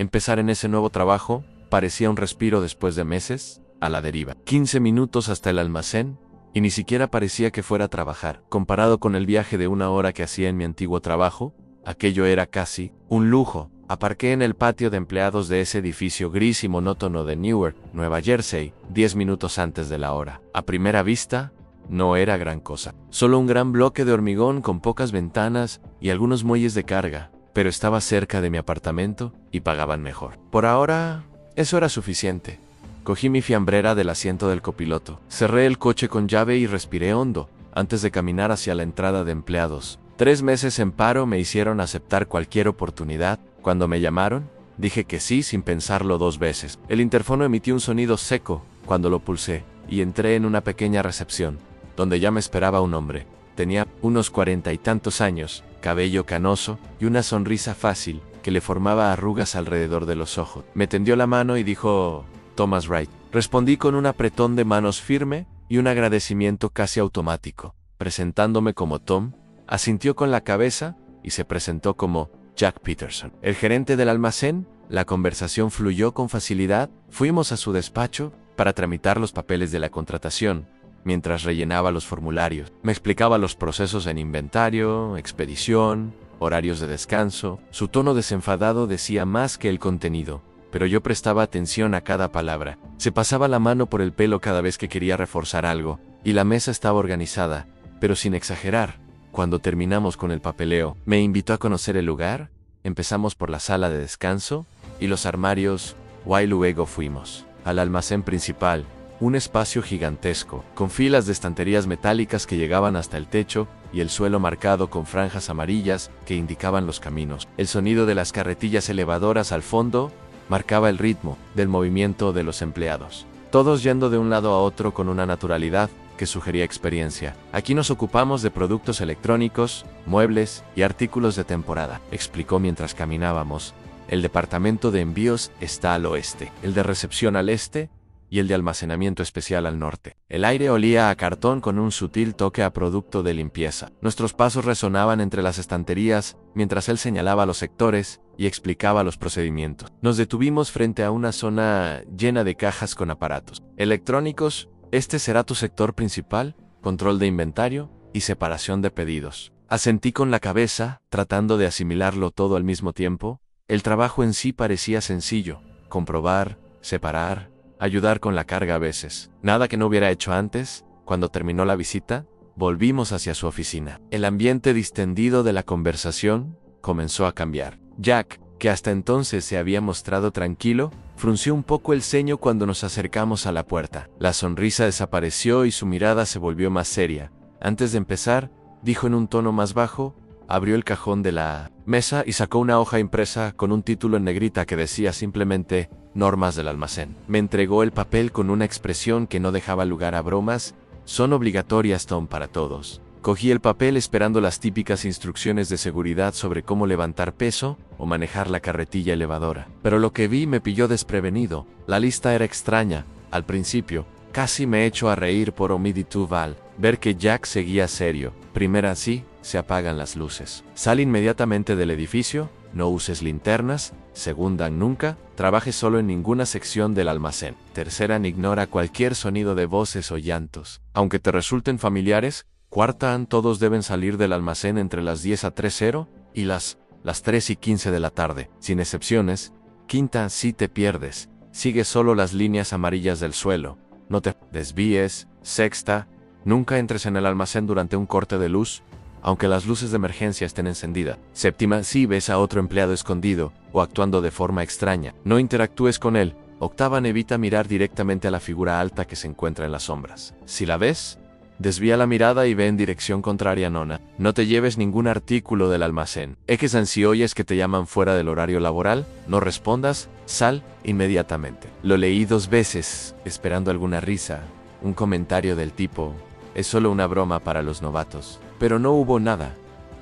Empezar en ese nuevo trabajo parecía un respiro después de meses a la deriva. 15 minutos hasta el almacén y ni siquiera parecía que fuera a trabajar. Comparado con el viaje de 1 hora que hacía en mi antiguo trabajo, aquello era casi un lujo. Aparqué en el patio de empleados de ese edificio gris y monótono de Newark, Nueva Jersey, 10 minutos antes de la hora. A primera vista, no era gran cosa. Solo un gran bloque de hormigón con pocas ventanas y algunos muelles de carga, pero estaba cerca de mi apartamento y pagaban mejor. Por ahora, eso era suficiente. Cogí mi fiambrera del asiento del copiloto, cerré el coche con llave y respiré hondo antes de caminar hacia la entrada de empleados. 3 meses en paro me hicieron aceptar cualquier oportunidad. Cuando me llamaron, dije que sí sin pensarlo 2 veces. El interfono emitió un sonido seco cuando lo pulsé y entré en una pequeña recepción, donde ya me esperaba un hombre. Tenía unos 40 y tantos años, cabello canoso y una sonrisa fácil que le formaba arrugas alrededor de los ojos. Me tendió la mano y dijo: Thomas Wright. Respondí con un apretón de manos firme y un agradecimiento casi automático. Presentándome como Tom, asintió con la cabeza y se presentó como Jack Peterson, el gerente del almacén. La conversación fluyó con facilidad. Fuimos a su despacho para tramitar los papeles de la contratación, mientras rellenaba los formularios. Me explicaba los procesos en inventario, expedición, horarios de descanso. Su tono desenfadado decía más que el contenido, pero yo prestaba atención a cada palabra. Se pasaba la mano por el pelo cada vez que quería reforzar algo, y la mesa estaba organizada, pero sin exagerar. Cuando terminamos con el papeleo, me invitó a conocer el lugar. Empezamos por la sala de descanso y los armarios, y luego fuimos al almacén principal, un espacio gigantesco, con filas de estanterías metálicas que llegaban hasta el techo y el suelo marcado con franjas amarillas que indicaban los caminos. El sonido de las carretillas elevadoras al fondo marcaba el ritmo del movimiento de los empleados, todos yendo de un lado a otro con una naturalidad que sugería experiencia. Aquí nos ocupamos de productos electrónicos, muebles y artículos de temporada, explicó mientras caminábamos. El departamento de envíos está al oeste, el de recepción al este y el de almacenamiento especial al norte. El aire olía a cartón con un sutil toque a producto de limpieza. Nuestros pasos resonaban entre las estanterías mientras él señalaba los sectores y explicaba los procedimientos. Nos detuvimos frente a una zona llena de cajas con aparatos electrónicos. Este será tu sector principal: control de inventario y separación de pedidos. Asentí con la cabeza, tratando de asimilarlo todo al mismo tiempo. El trabajo en sí parecía sencillo: comprobar, separar, ayudar con la carga a veces. Nada que no hubiera hecho antes. Cuando terminó la visita, volvimos hacia su oficina. El ambiente distendido de la conversación comenzó a cambiar. Jack, que hasta entonces se había mostrado tranquilo, frunció un poco el ceño cuando nos acercamos a la puerta. La sonrisa desapareció y su mirada se volvió más seria. Antes de empezar, dijo en un tono más bajo, abrió el cajón de la mesa y sacó una hoja impresa con un título en negrita que decía simplemente Normas del almacén. Me entregó el papel con una expresión que no dejaba lugar a bromas. Son obligatorias, Tom, para todos. Cogí el papel esperando las típicas instrucciones de seguridad sobre cómo levantar peso o manejar la carretilla elevadora. Pero lo que vi me pilló desprevenido. La lista era extraña. Al principio, casi me echo a reír por omniditu val. Ver que Jack seguía serio. Primera, sí, se apagan las luces. Sal inmediatamente del edificio, no uses linternas. Segunda, nunca trabajes solo en ninguna sección del almacén. Tercera, ignora cualquier sonido de voces o llantos, aunque te resulten familiares. Cuarta, todos deben salir del almacén entre las 10 a 3:00 y las 3:15 de la tarde, sin excepciones. Quinta, si te pierdes, sigue solo las líneas amarillas del suelo, no te desvíes. Sexta, nunca entres en el almacén durante un corte de luz, aunque las luces de emergencia estén encendidas. Séptima, si ves a otro empleado escondido o actuando de forma extraña, no interactúes con él. Octava, evita mirar directamente a la figura alta que se encuentra en las sombras. Si la ves, desvía la mirada y ve en dirección contraria. Nona, no te lleves ningún artículo del almacén. Si oyes que te llaman fuera del horario laboral, no respondas, sal inmediatamente. Lo leí 2 veces, esperando alguna risa, un comentario del tipo, es solo una broma para los novatos. Pero no hubo nada.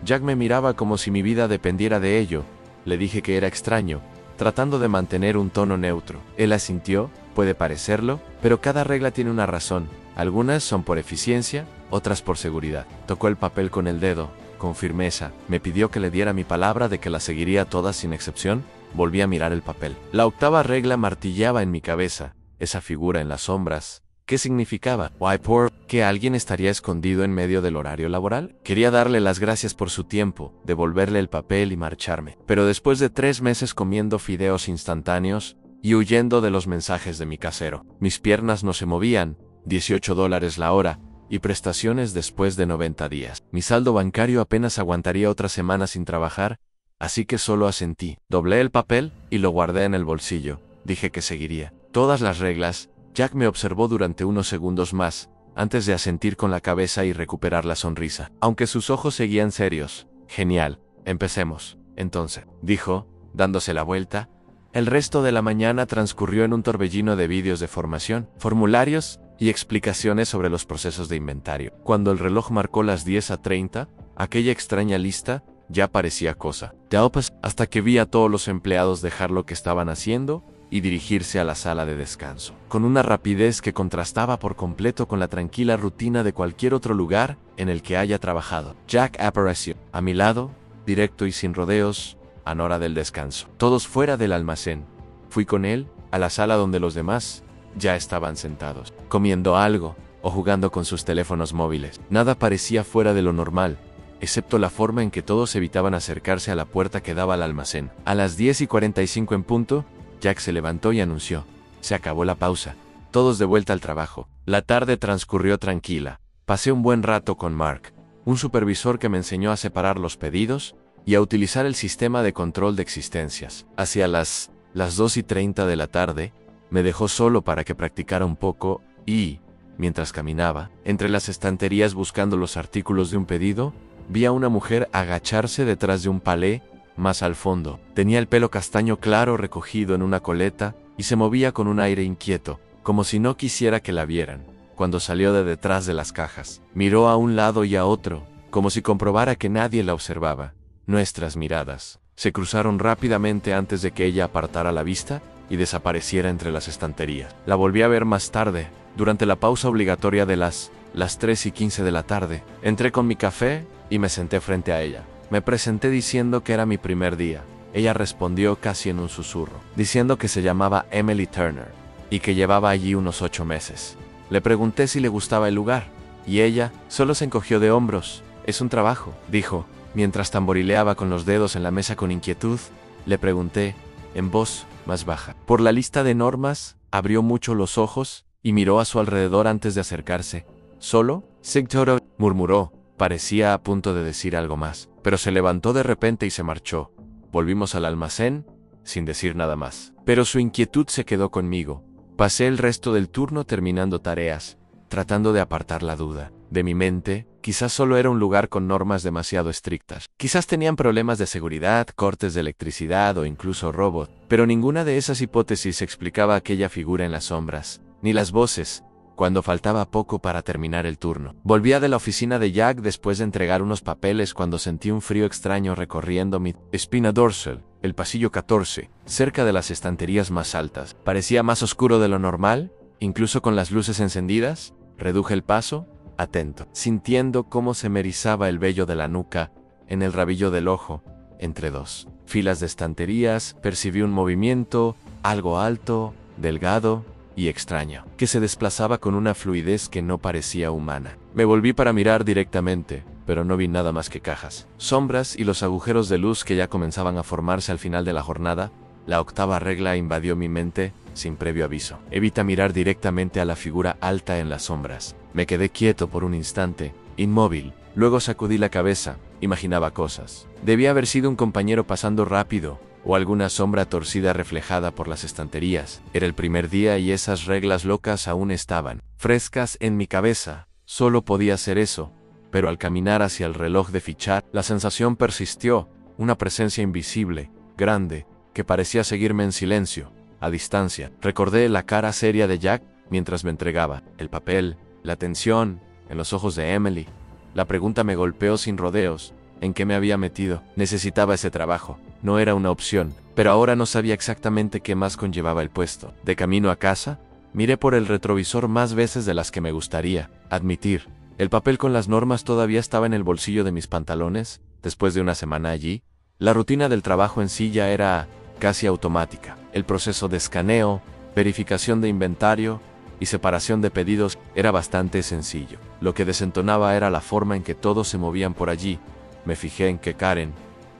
Jack me miraba como si mi vida dependiera de ello. Le dije que era extraño, tratando de mantener un tono neutro. Él asintió, puede parecerlo, pero cada regla tiene una razón. Algunas son por eficiencia, otras por seguridad. Tocó el papel con el dedo, con firmeza. Me pidió que le diera mi palabra de que la seguiría todas sin excepción. Volví a mirar el papel. La octava regla martilleaba en mi cabeza. Esa figura en las sombras. ¿Qué significaba? Why poor? ¿Que alguien estaría escondido en medio del horario laboral? Quería darle las gracias por su tiempo, devolverle el papel y marcharme. Pero después de 3 meses comiendo fideos instantáneos y huyendo de los mensajes de mi casero, mis piernas no se movían, $18 la hora, y prestaciones después de 90 días. Mi saldo bancario apenas aguantaría otra semana sin trabajar, así que solo asentí. Doblé el papel y lo guardé en el bolsillo. Dije que seguiría todas las reglas. Jack me observó durante unos segundos más, antes de asentir con la cabeza y recuperar la sonrisa. Aunque sus ojos seguían serios. Genial, empecemos. Entonces, dijo, dándose la vuelta. El resto de la mañana transcurrió en un torbellino de vídeos de formación, formularios y explicaciones sobre los procesos de inventario. Cuando el reloj marcó las 10:30, aquella extraña lista ya parecía cosa de hasta que vi a todos los empleados dejar lo que estaban haciendo y dirigirse a la sala de descanso, con una rapidez que contrastaba por completo con la tranquila rutina de cualquier otro lugar en el que haya trabajado. Jack apareció a mi lado, directo y sin rodeos, a hora del descanso. Todos fuera del almacén. Fui con él a la sala donde los demás ya estaban sentados, comiendo algo o jugando con sus teléfonos móviles. Nada parecía fuera de lo normal, excepto la forma en que todos evitaban acercarse a la puerta que daba al almacén. A las 10:45 en punto, Jack se levantó y anunció: se acabó la pausa. Todos de vuelta al trabajo. La tarde transcurrió tranquila. Pasé un buen rato con Mark, un supervisor que me enseñó a separar los pedidos y a utilizar el sistema de control de existencias. Hacia las 2:30 de la tarde, me dejó solo para que practicara un poco y, mientras caminaba entre las estanterías buscando los artículos de un pedido, vi a una mujer agacharse detrás de un palé más al fondo. Tenía el pelo castaño claro recogido en una coleta y se movía con un aire inquieto, como si no quisiera que la vieran. Cuando salió de detrás de las cajas, miró a un lado y a otro, como si comprobara que nadie la observaba. Nuestras miradas se cruzaron rápidamente antes de que ella apartara la vista y desapareciera entre las estanterías. La volví a ver más tarde, durante la pausa obligatoria de las 3:15 de la tarde. Entré con mi café y me senté frente a ella. Me presenté diciendo que era mi primer día. Ella respondió casi en un susurro, diciendo que se llamaba Emily Turner y que llevaba allí unos 8 meses. Le pregunté si le gustaba el lugar, y ella solo se encogió de hombros. Es un trabajo, dijo, mientras tamborileaba con los dedos en la mesa con inquietud. Le pregunté, en voz más baja, por la lista de normas. Abrió mucho los ojos y miró a su alrededor antes de acercarse. ¿Solo? Sigtoro, murmuró. Parecía a punto de decir algo más, pero se levantó de repente y se marchó. Volvimos al almacén, sin decir nada más. Pero su inquietud se quedó conmigo. Pasé el resto del turno terminando tareas, tratando de apartar la duda de mi mente. Quizás solo era un lugar con normas demasiado estrictas. Quizás tenían problemas de seguridad, cortes de electricidad o incluso robos. Pero ninguna de esas hipótesis explicaba aquella figura en las sombras, ni las voces, cuando faltaba poco para terminar el turno. Volvía de la oficina de Jack después de entregar unos papeles cuando sentí un frío extraño recorriendo mi espina dorsal. El pasillo 14, cerca de las estanterías más altas, parecía más oscuro de lo normal, incluso con las luces encendidas. Reduje el paso, atento, sintiendo cómo se me erizaba el vello de la nuca, en el rabillo del ojo. Entre 2 filas de estanterías, percibí un movimiento, algo alto, delgado y extraño, que se desplazaba con una fluidez que no parecía humana. Me volví para mirar directamente, pero no vi nada más que cajas, sombras y los agujeros de luz que ya comenzaban a formarse al final de la jornada. La octava regla invadió mi mente sin previo aviso. Evita mirar directamente a la figura alta en las sombras. Me quedé quieto por un instante, inmóvil. Luego sacudí la cabeza, imaginaba cosas. Debía haber sido un compañero pasando rápido, o alguna sombra torcida reflejada por las estanterías. Era el primer día y esas reglas locas aún estaban frescas en mi cabeza. Solo podía ser eso, pero al caminar hacia el reloj de fichar, la sensación persistió, una presencia invisible, grande, que parecía seguirme en silencio, a distancia. Recordé la cara seria de Jack mientras me entregaba el papel, la tensión en los ojos de Emily. La pregunta me golpeó sin rodeos. ¿En qué me había metido? Necesitaba ese trabajo. No era una opción, pero ahora no sabía exactamente qué más conllevaba el puesto. De camino a casa, miré por el retrovisor más veces de las que me gustaría admitir. El papel con las normas todavía estaba en el bolsillo de mis pantalones, después de una semana allí. La rutina del trabajo en sí ya era casi automática. El proceso de escaneo, verificación de inventario y separación de pedidos era bastante sencillo. Lo que desentonaba era la forma en que todos se movían por allí. Me fijé en que Karen,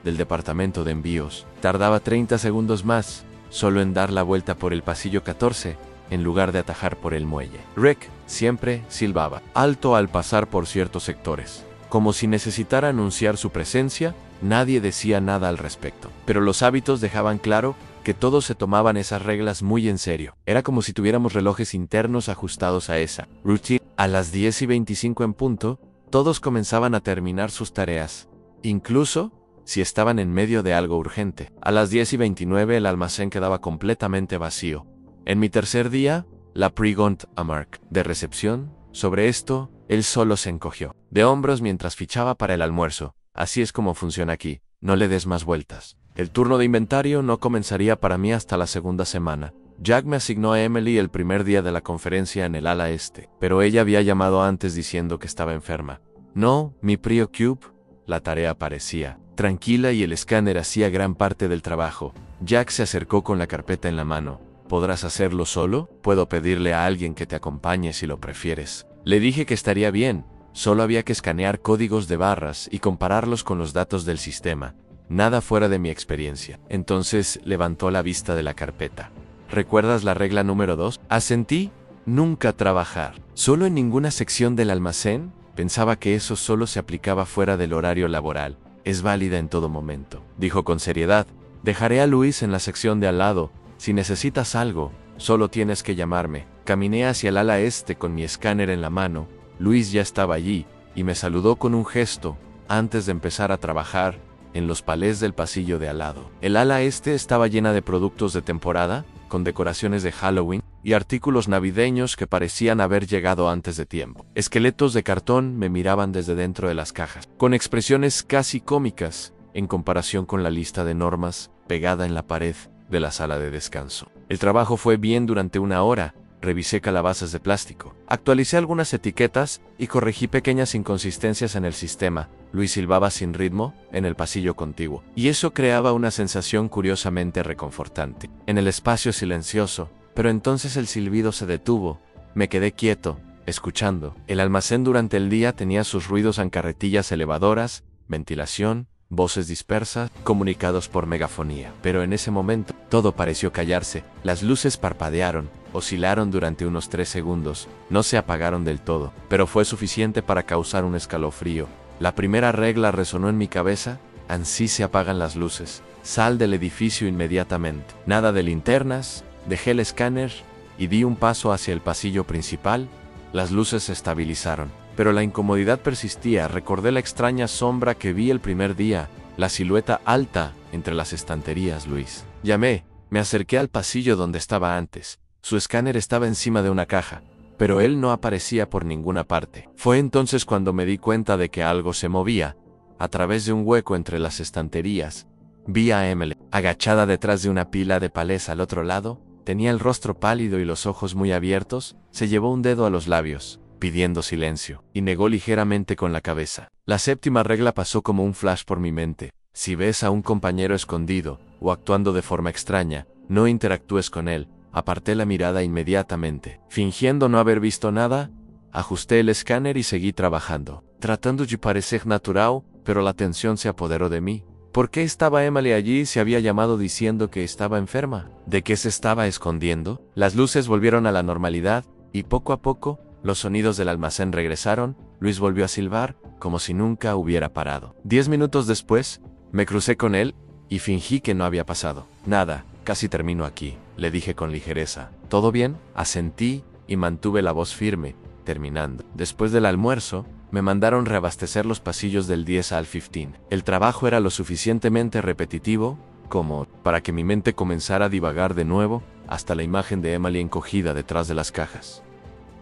del departamento de envíos, tardaba 30 segundos más solo en dar la vuelta por el pasillo 14 en lugar de atajar por el muelle. Rick siempre silbaba alto al pasar por ciertos sectores, como si necesitara anunciar su presencia. Nadie decía nada al respecto, pero los hábitos dejaban claro que todos se tomaban esas reglas muy en serio. Era como si tuviéramos relojes internos ajustados a esa routine. A las 10:25 en punto, todos comenzaban a terminar sus tareas, incluso si estaban en medio de algo urgente. A las 10:29 el almacén quedaba completamente vacío. En mi tercer día, la preguntó a Mark, de recepción, sobre esto. Él solo se encogió de hombros mientras fichaba para el almuerzo. Así es como funciona aquí, no le des más vueltas. El turno de inventario no comenzaría para mí hasta la segunda semana. Jack me asignó a Emily el primer día de la conferencia en el ala este, pero ella había llamado antes diciendo que estaba enferma. No, mi preocup. La tarea parecía tranquila y el escáner hacía gran parte del trabajo. Jack se acercó con la carpeta en la mano. ¿Podrás hacerlo solo? Puedo pedirle a alguien que te acompañe si lo prefieres. Le dije que estaría bien. Solo había que escanear códigos de barras y compararlos con los datos del sistema. Nada fuera de mi experiencia. Entonces levantó la vista de la carpeta. ¿Recuerdas la regla número 2? Asentí. Nunca trabajar. ¿Solo en ninguna sección del almacén? Pensaba que eso solo se aplicaba fuera del horario laboral. Es válida en todo momento. Dijo con seriedad. Dejaré a Luis en la sección de al lado. Si necesitas algo, solo tienes que llamarme. Caminé hacia el ala este con mi escáner en la mano. Luis ya estaba allí, y me saludó con un gesto, antes de empezar a trabajar, en los palés del pasillo de al lado. El ala este estaba llena de productos de temporada, con decoraciones de Halloween, y artículos navideños que parecían haber llegado antes de tiempo. Esqueletos de cartón me miraban desde dentro de las cajas, con expresiones casi cómicas, en comparación con la lista de normas, pegada en la pared de la sala de descanso. El trabajo fue bien durante una hora. Revisé calabazas de plástico, actualicé algunas etiquetas y corregí pequeñas inconsistencias en el sistema. Luis silbaba sin ritmo en el pasillo contiguo, y eso creaba una sensación curiosamente reconfortante. En el espacio silencioso, pero entonces el silbido se detuvo. Me quedé quieto, escuchando. El almacén durante el día tenía sus ruidos en carretillas elevadoras, ventilación, voces dispersas, comunicados por megafonía. Pero en ese momento, todo pareció callarse. Las luces parpadearon, oscilaron durante unos 3 segundos, no se apagaron del todo, pero fue suficiente para causar un escalofrío. La primera regla resonó en mi cabeza: así se apagan las luces. Sal del edificio inmediatamente. Nada de linternas. Dejé el escáner y di un paso hacia el pasillo principal. Las luces se estabilizaron, pero la incomodidad persistía. Recordé la extraña sombra que vi el primer día, la silueta alta entre las estanterías. Luis. Llamé, me acerqué al pasillo donde estaba antes. Su escáner estaba encima de una caja, pero él no aparecía por ninguna parte. Fue entonces cuando me di cuenta de que algo se movía. A través de un hueco entre las estanterías, vi a Emily, agachada detrás de una pila de palés al otro lado. Tenía el rostro pálido y los ojos muy abiertos. Se llevó un dedo a los labios, pidiendo silencio, y negó ligeramente con la cabeza. La séptima regla pasó como un flash por mi mente. Si ves a un compañero escondido o actuando de forma extraña, no interactúes con él. Aparté la mirada inmediatamente. Fingiendo no haber visto nada, ajusté el escáner y seguí trabajando, tratando de parecer natural, pero la tensión se apoderó de mí. ¿Por qué estaba Emily allí? Se había llamado diciendo que estaba enferma. ¿De qué se estaba escondiendo? Las luces volvieron a la normalidad, y poco a poco, los sonidos del almacén regresaron. Luis volvió a silbar, como si nunca hubiera parado. 10 minutos después, me crucé con él, y fingí que no había pasado nada. Casi termino aquí, le dije con ligereza. ¿Todo bien? Asentí, y mantuve la voz firme, terminando. Después del almuerzo, me mandaron reabastecer los pasillos del 10 al 15. El trabajo era lo suficientemente repetitivo como para que mi mente comenzara a divagar de nuevo hasta la imagen de Emily encogida detrás de las cajas.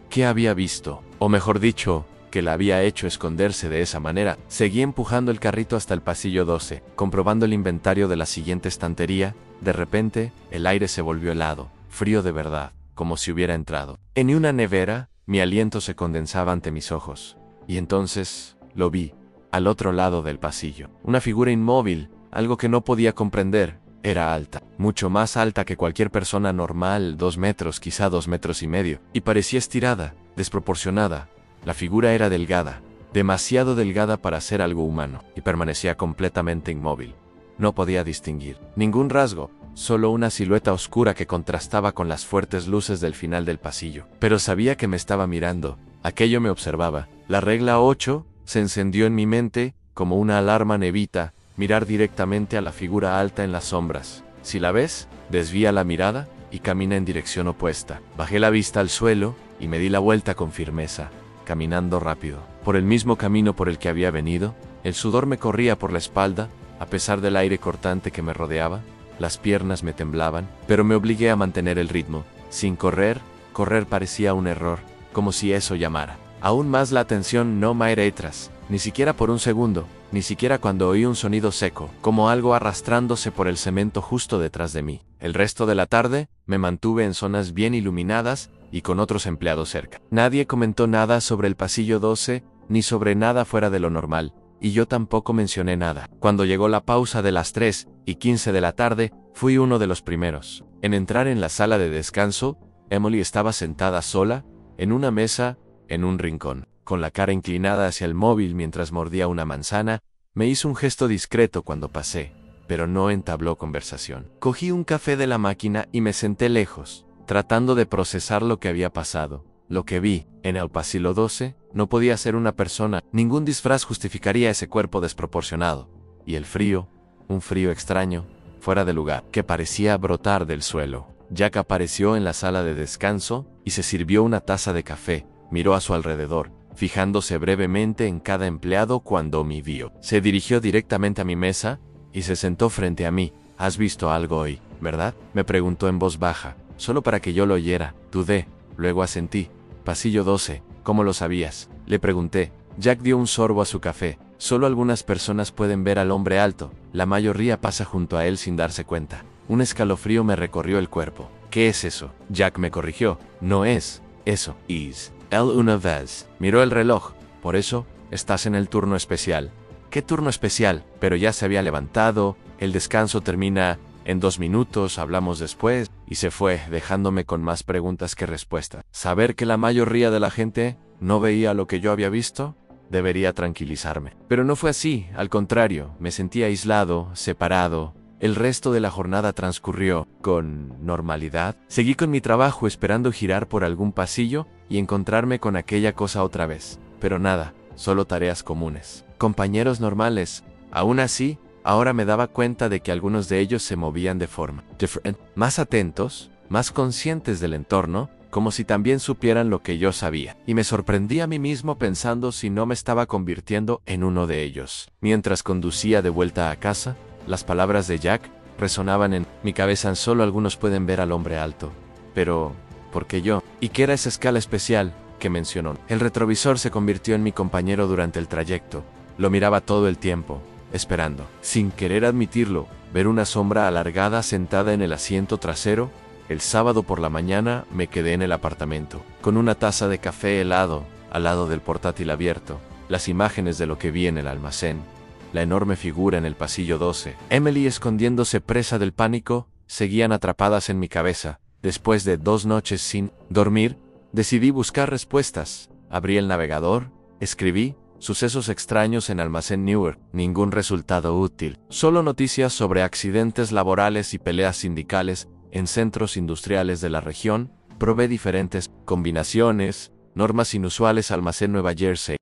¿Qué había visto? O mejor dicho, que la había hecho esconderse de esa manera. Seguí empujando el carrito hasta el pasillo 12, comprobando el inventario de la siguiente estantería. De repente, el aire se volvió helado, frío de verdad, como si hubiera entrado en una nevera. Mi aliento se condensaba ante mis ojos. Y entonces, lo vi, al otro lado del pasillo. Una figura inmóvil, algo que no podía comprender. Era alta, mucho más alta que cualquier persona normal, 2 metros, quizá 2 metros y medio, y parecía estirada, desproporcionada. La figura era delgada, demasiado delgada para ser algo humano, y permanecía completamente inmóvil. No podía distinguir ningún rasgo, solo una silueta oscura que contrastaba con las fuertes luces del final del pasillo. Pero sabía que me estaba mirando, aquello me observaba. La regla 8 se encendió en mi mente como una alarma nevita, mirar directamente a la figura alta en las sombras. Si la ves, desvía la mirada y camina en dirección opuesta. Bajé la vista al suelo y me di la vuelta con firmeza, caminando rápido. Por el mismo camino por el que había venido, el sudor me corría por la espalda, a pesar del aire cortante que me rodeaba. Las piernas me temblaban, pero me obligué a mantener el ritmo. Sin correr, correr parecía un error, como si eso llamara aún más la atención. No me iré atrás, ni siquiera por un segundo, ni siquiera cuando oí un sonido seco, como algo arrastrándose por el cemento justo detrás de mí. El resto de la tarde, me mantuve en zonas bien iluminadas y con otros empleados cerca. Nadie comentó nada sobre el pasillo 12, ni sobre nada fuera de lo normal, y yo tampoco mencioné nada. Cuando llegó la pausa de las 3:15 de la tarde, fui uno de los primeros en entrar en la sala de descanso. Emily estaba sentada sola, en una mesa, en un rincón, con la cara inclinada hacia el móvil mientras mordía una manzana. Me hizo un gesto discreto cuando pasé, pero no entabló conversación. Cogí un café de la máquina y me senté lejos, tratando de procesar lo que había pasado. Lo que vi en el pasillo 12 no podía ser una persona, ningún disfraz justificaría ese cuerpo desproporcionado. Y el frío, un frío extraño, fuera de lugar, que parecía brotar del suelo. Jack apareció en la sala de descanso y se sirvió una taza de café. Miró a su alrededor, fijándose brevemente en cada empleado cuando me vio. Se dirigió directamente a mi mesa y se sentó frente a mí. ¿Has visto algo hoy, verdad?, me preguntó en voz baja, solo para que yo lo oyera. Dudé, luego asentí. Pasillo 12, ¿cómo lo sabías?, le pregunté. Jack dio un sorbo a su café. Solo algunas personas pueden ver al hombre alto, la mayoría pasa junto a él sin darse cuenta. Un escalofrío me recorrió el cuerpo. ¿Qué es eso?, Jack me corrigió. No es eso, es una vez. Miró el reloj. Por eso, estás en el turno especial. ¿Qué turno especial? Pero ya se había levantado. El descanso termina en 2 minutos, hablamos después. Y se fue, dejándome con más preguntas que respuestas. Saber que la mayoría de la gente no veía lo que yo había visto debería tranquilizarme. Pero no fue así, al contrario, me sentí aislado, separado. El resto de la jornada transcurrió con normalidad. Seguí con mi trabajo esperando girar por algún pasillo y encontrarme con aquella cosa otra vez. Pero nada, solo tareas comunes. Compañeros normales. Aún así, ahora me daba cuenta de que algunos de ellos se movían de forma diferente, más atentos, más conscientes del entorno, como si también supieran lo que yo sabía. Y me sorprendí a mí mismo pensando si no me estaba convirtiendo en uno de ellos. Mientras conducía de vuelta a casa, las palabras de Jack resonaban en mi cabeza. Solo algunos pueden ver al hombre alto. Pero, ¿por qué yo? ¿Y qué era esa escala especial que mencionó? El retrovisor se convirtió en mi compañero durante el trayecto. Lo miraba todo el tiempo, esperando. Sin querer admitirlo, ver una sombra alargada sentada en el asiento trasero. El sábado por la mañana me quedé en el apartamento, con una taza de café helado, al lado del portátil abierto, las imágenes de lo que vi en el almacén. La enorme figura en el pasillo 12, Emily escondiéndose presa del pánico, seguían atrapadas en mi cabeza. Después de 2 noches sin dormir, decidí buscar respuestas. Abrí el navegador, escribí sucesos extraños en Almacén Newark. Ningún resultado útil. Solo noticias sobre accidentes laborales y peleas sindicales en centros industriales de la región. Probé diferentes combinaciones. Normas inusuales. Almacén Nueva Jersey.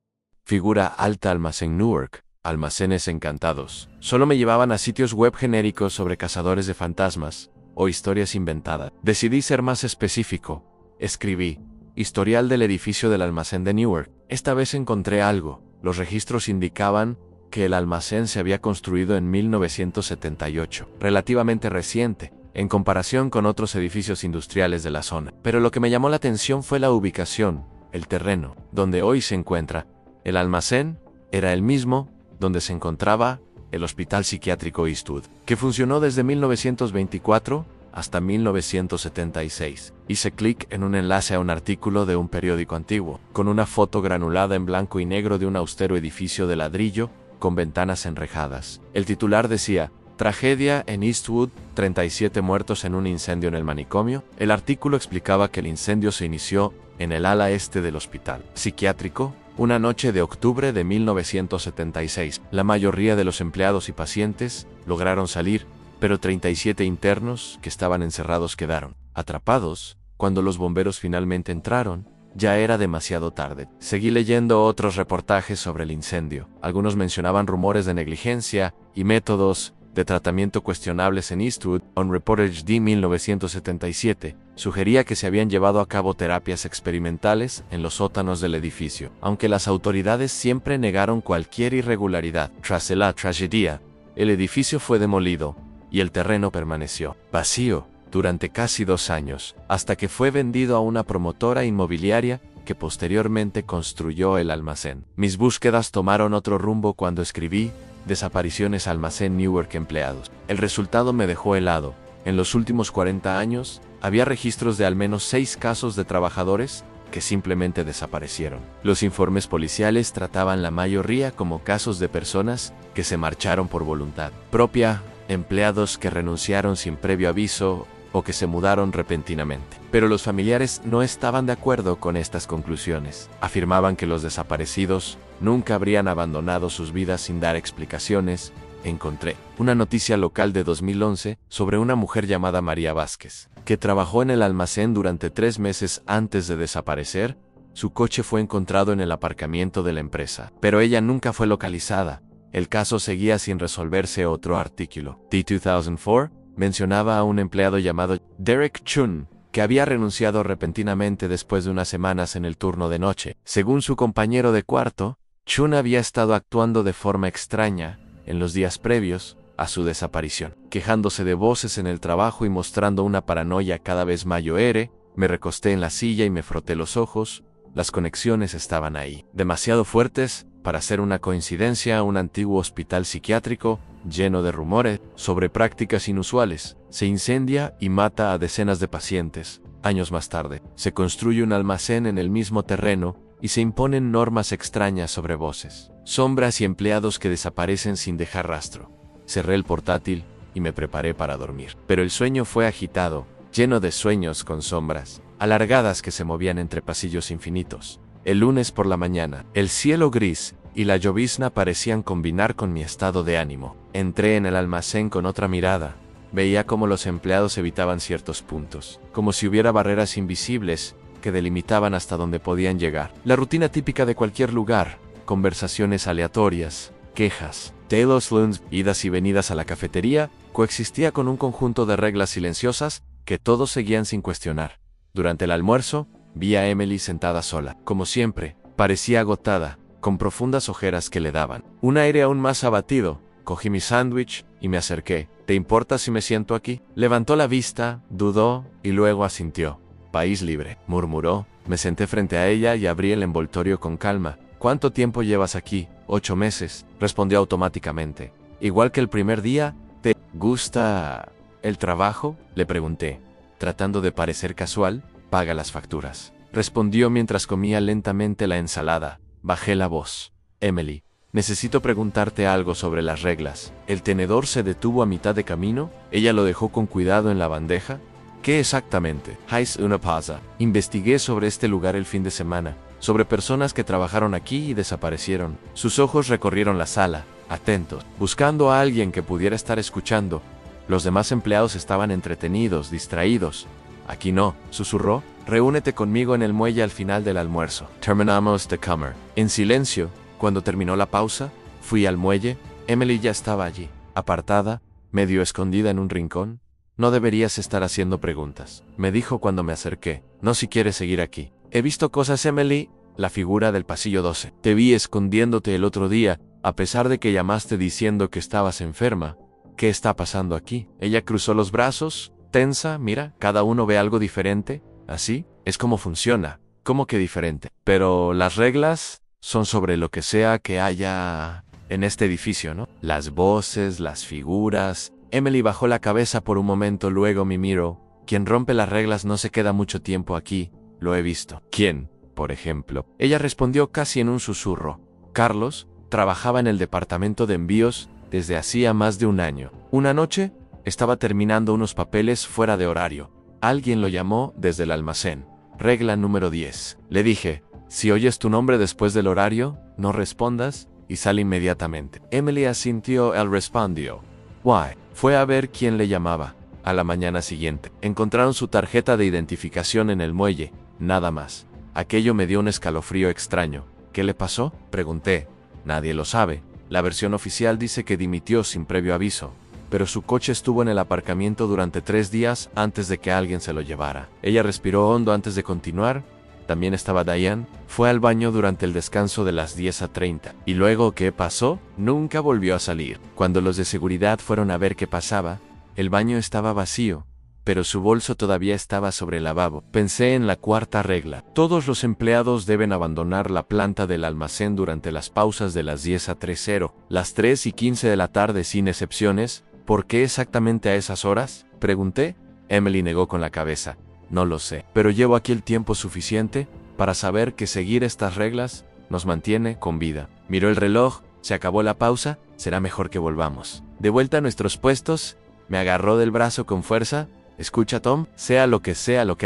Figura alta. Almacén Newark. Almacenes encantados. Solo me llevaban a sitios web genéricos sobre cazadores de fantasmas o historias inventadas. Decidí ser más específico. Escribí historial del edificio del almacén de Newark. Esta vez encontré algo. Los registros indicaban que el almacén se había construido en 1978, relativamente reciente, en comparación con otros edificios industriales de la zona. Pero lo que me llamó la atención fue la ubicación, el terreno, donde hoy se encuentra. El almacén era el mismo donde se encontraba el Hospital Psiquiátrico Eastwood, que funcionó desde 1924 hasta 1976. Hice clic en un enlace a un artículo de un periódico antiguo, con una foto granulada en blanco y negro de un austero edificio de ladrillo con ventanas enrejadas. El titular decía: Tragedia en Eastwood, 37 muertos en un incendio en el manicomio. El artículo explicaba que el incendio se inició en el ala este del hospital psiquiátrico una noche de octubre de 1976. La mayoría de los empleados y pacientes lograron salir, pero 37 internos que estaban encerrados quedaron atrapados. Cuando los bomberos finalmente entraron, ya era demasiado tarde. Seguí leyendo otros reportajes sobre el incendio. Algunos mencionaban rumores de negligencia y métodos de tratamiento cuestionables en Eastwood. On Reportage de 1977 sugería que se habían llevado a cabo terapias experimentales en los sótanos del edificio, aunque las autoridades siempre negaron cualquier irregularidad. Tras la tragedia, el edificio fue demolido y el terreno permaneció vacío durante casi 2 años, hasta que fue vendido a una promotora inmobiliaria que posteriormente construyó el almacén. Mis búsquedas tomaron otro rumbo cuando escribí Desapariciones Almacén Newark Empleados. El resultado me dejó helado. En los últimos 40 años, había registros de al menos 6 casos de trabajadores que simplemente desaparecieron. Los informes policiales trataban la mayoría como casos de personas que se marcharon por voluntad propia, empleados que renunciaron sin previo aviso o que se mudaron repentinamente. Pero los familiares no estaban de acuerdo con estas conclusiones. Afirmaban que los desaparecidos nunca habrían abandonado sus vidas sin dar explicaciones. Encontré una noticia local de 2011 sobre una mujer llamada María Vázquez, que trabajó en el almacén durante 3 meses antes de desaparecer. Su coche fue encontrado en el aparcamiento de la empresa, pero ella nunca fue localizada. El caso seguía sin resolverse. Otro artículo, de 2004, mencionaba a un empleado llamado Derek Chun, que había renunciado repentinamente después de unas semanas en el turno de noche. Según su compañero de cuarto, Chun había estado actuando de forma extraña en los días previos a su desaparición, quejándose de voces en el trabajo y mostrando una paranoia cada vez mayor. Me recosté en la silla y me froté los ojos. Las conexiones estaban ahí, demasiado fuertes para ser una coincidencia. Un antiguo hospital psiquiátrico, lleno de rumores sobre prácticas inusuales, se incendia y mata a decenas de pacientes. Años más tarde, se construye un almacén en el mismo terreno y se imponen normas extrañas sobre voces, sombras y empleados que desaparecen sin dejar rastro. Cerré el portátil y me preparé para dormir. Pero el sueño fue agitado, lleno de sueños con sombras alargadas que se movían entre pasillos infinitos. El lunes por la mañana, el cielo gris y la llovizna parecían combinar con mi estado de ánimo. Entré en el almacén con otra mirada. Veía cómo los empleados evitaban ciertos puntos, como si hubiera barreras invisibles que delimitaban hasta dónde podían llegar. La rutina típica de cualquier lugar: conversaciones aleatorias, quejas, Taylor's Loons, idas y venidas a la cafetería, coexistía con un conjunto de reglas silenciosas que todos seguían sin cuestionar. Durante el almuerzo, vi a Emily sentada sola. Como siempre, parecía agotada, con profundas ojeras que le daban un aire aún más abatido. Cogí mi sándwich y me acerqué. ¿Te importa si me siento aquí? Levantó la vista, dudó y luego asintió. País libre, murmuró. Me senté frente a ella y abrí el envoltorio con calma. ¿Cuánto tiempo llevas aquí? 8 meses, respondió automáticamente. Igual que el primer día. ¿Te gusta el trabajo?, le pregunté, tratando de parecer casual. Paga las facturas, respondió mientras comía lentamente la ensalada. Bajé la voz. Emily, necesito preguntarte algo sobre las reglas. ¿El tenedor se detuvo a mitad de camino? Ella lo dejó con cuidado en la bandeja. ¿Qué exactamente? Hais una pausa. Investigué sobre este lugar el fin de semana, sobre personas que trabajaron aquí y desaparecieron. Sus ojos recorrieron la sala, atentos, buscando a alguien que pudiera estar escuchando. Los demás empleados estaban entretenidos, distraídos. Aquí no, susurró. Reúnete conmigo en el muelle al final del almuerzo. Terminamos de comer. En silencio, cuando terminó la pausa, fui al muelle. Emily ya estaba allí, apartada, medio escondida en un rincón. No deberías estar haciendo preguntas, me dijo cuando me acerqué. No si quieres seguir aquí. He visto cosas, Emily. La figura del pasillo 12. Te vi escondiéndote el otro día, a pesar de que llamaste diciendo que estabas enferma. ¿Qué está pasando aquí? Ella cruzó los brazos, tensa. Mira, cada uno ve algo diferente. Así es como funciona. ¿Cómo que diferente? Pero las reglas son sobre lo que sea que haya en este edificio, ¿no? Las voces, las figuras. Emily bajó la cabeza por un momento, luego me miró. Quien rompe las reglas no se queda mucho tiempo aquí. Lo he visto. ¿Quién, por ejemplo? Ella respondió casi en un susurro. Carlos trabajaba en el departamento de envíos desde hacía más de un año. Una noche, estaba terminando unos papeles fuera de horario. Alguien lo llamó desde el almacén. Regla número 10. Le dije, si oyes tu nombre después del horario, no respondas y sal inmediatamente. Emily asintió. Él respondió. Why? Fue a ver quién le llamaba. A la mañana siguiente, encontraron su tarjeta de identificación en el muelle, nada más. Aquello me dio un escalofrío extraño. ¿Qué le pasó? Pregunté. Nadie lo sabe. La versión oficial dice que dimitió sin previo aviso, pero su coche estuvo en el aparcamiento durante 3 días antes de que alguien se lo llevara. Ella respiró hondo antes de continuar. También estaba Diane. Fue al baño durante el descanso de las 10:30. ¿Y luego qué pasó? Nunca volvió a salir. Cuando los de seguridad fueron a ver qué pasaba, el baño estaba vacío, pero su bolso todavía estaba sobre el lavabo. Pensé en la cuarta regla. Todos los empleados deben abandonar la planta del almacén durante las pausas de las 10:30, las 3:15 de la tarde sin excepciones. ¿Por qué exactamente a esas horas? Pregunté. Emily negó con la cabeza. No lo sé, pero llevo aquí el tiempo suficiente para saber que seguir estas reglas nos mantiene con vida. Miró el reloj. Se acabó la pausa. Será mejor que volvamos. De vuelta a nuestros puestos, me agarró del brazo con fuerza. Escucha, Tom, sea lo que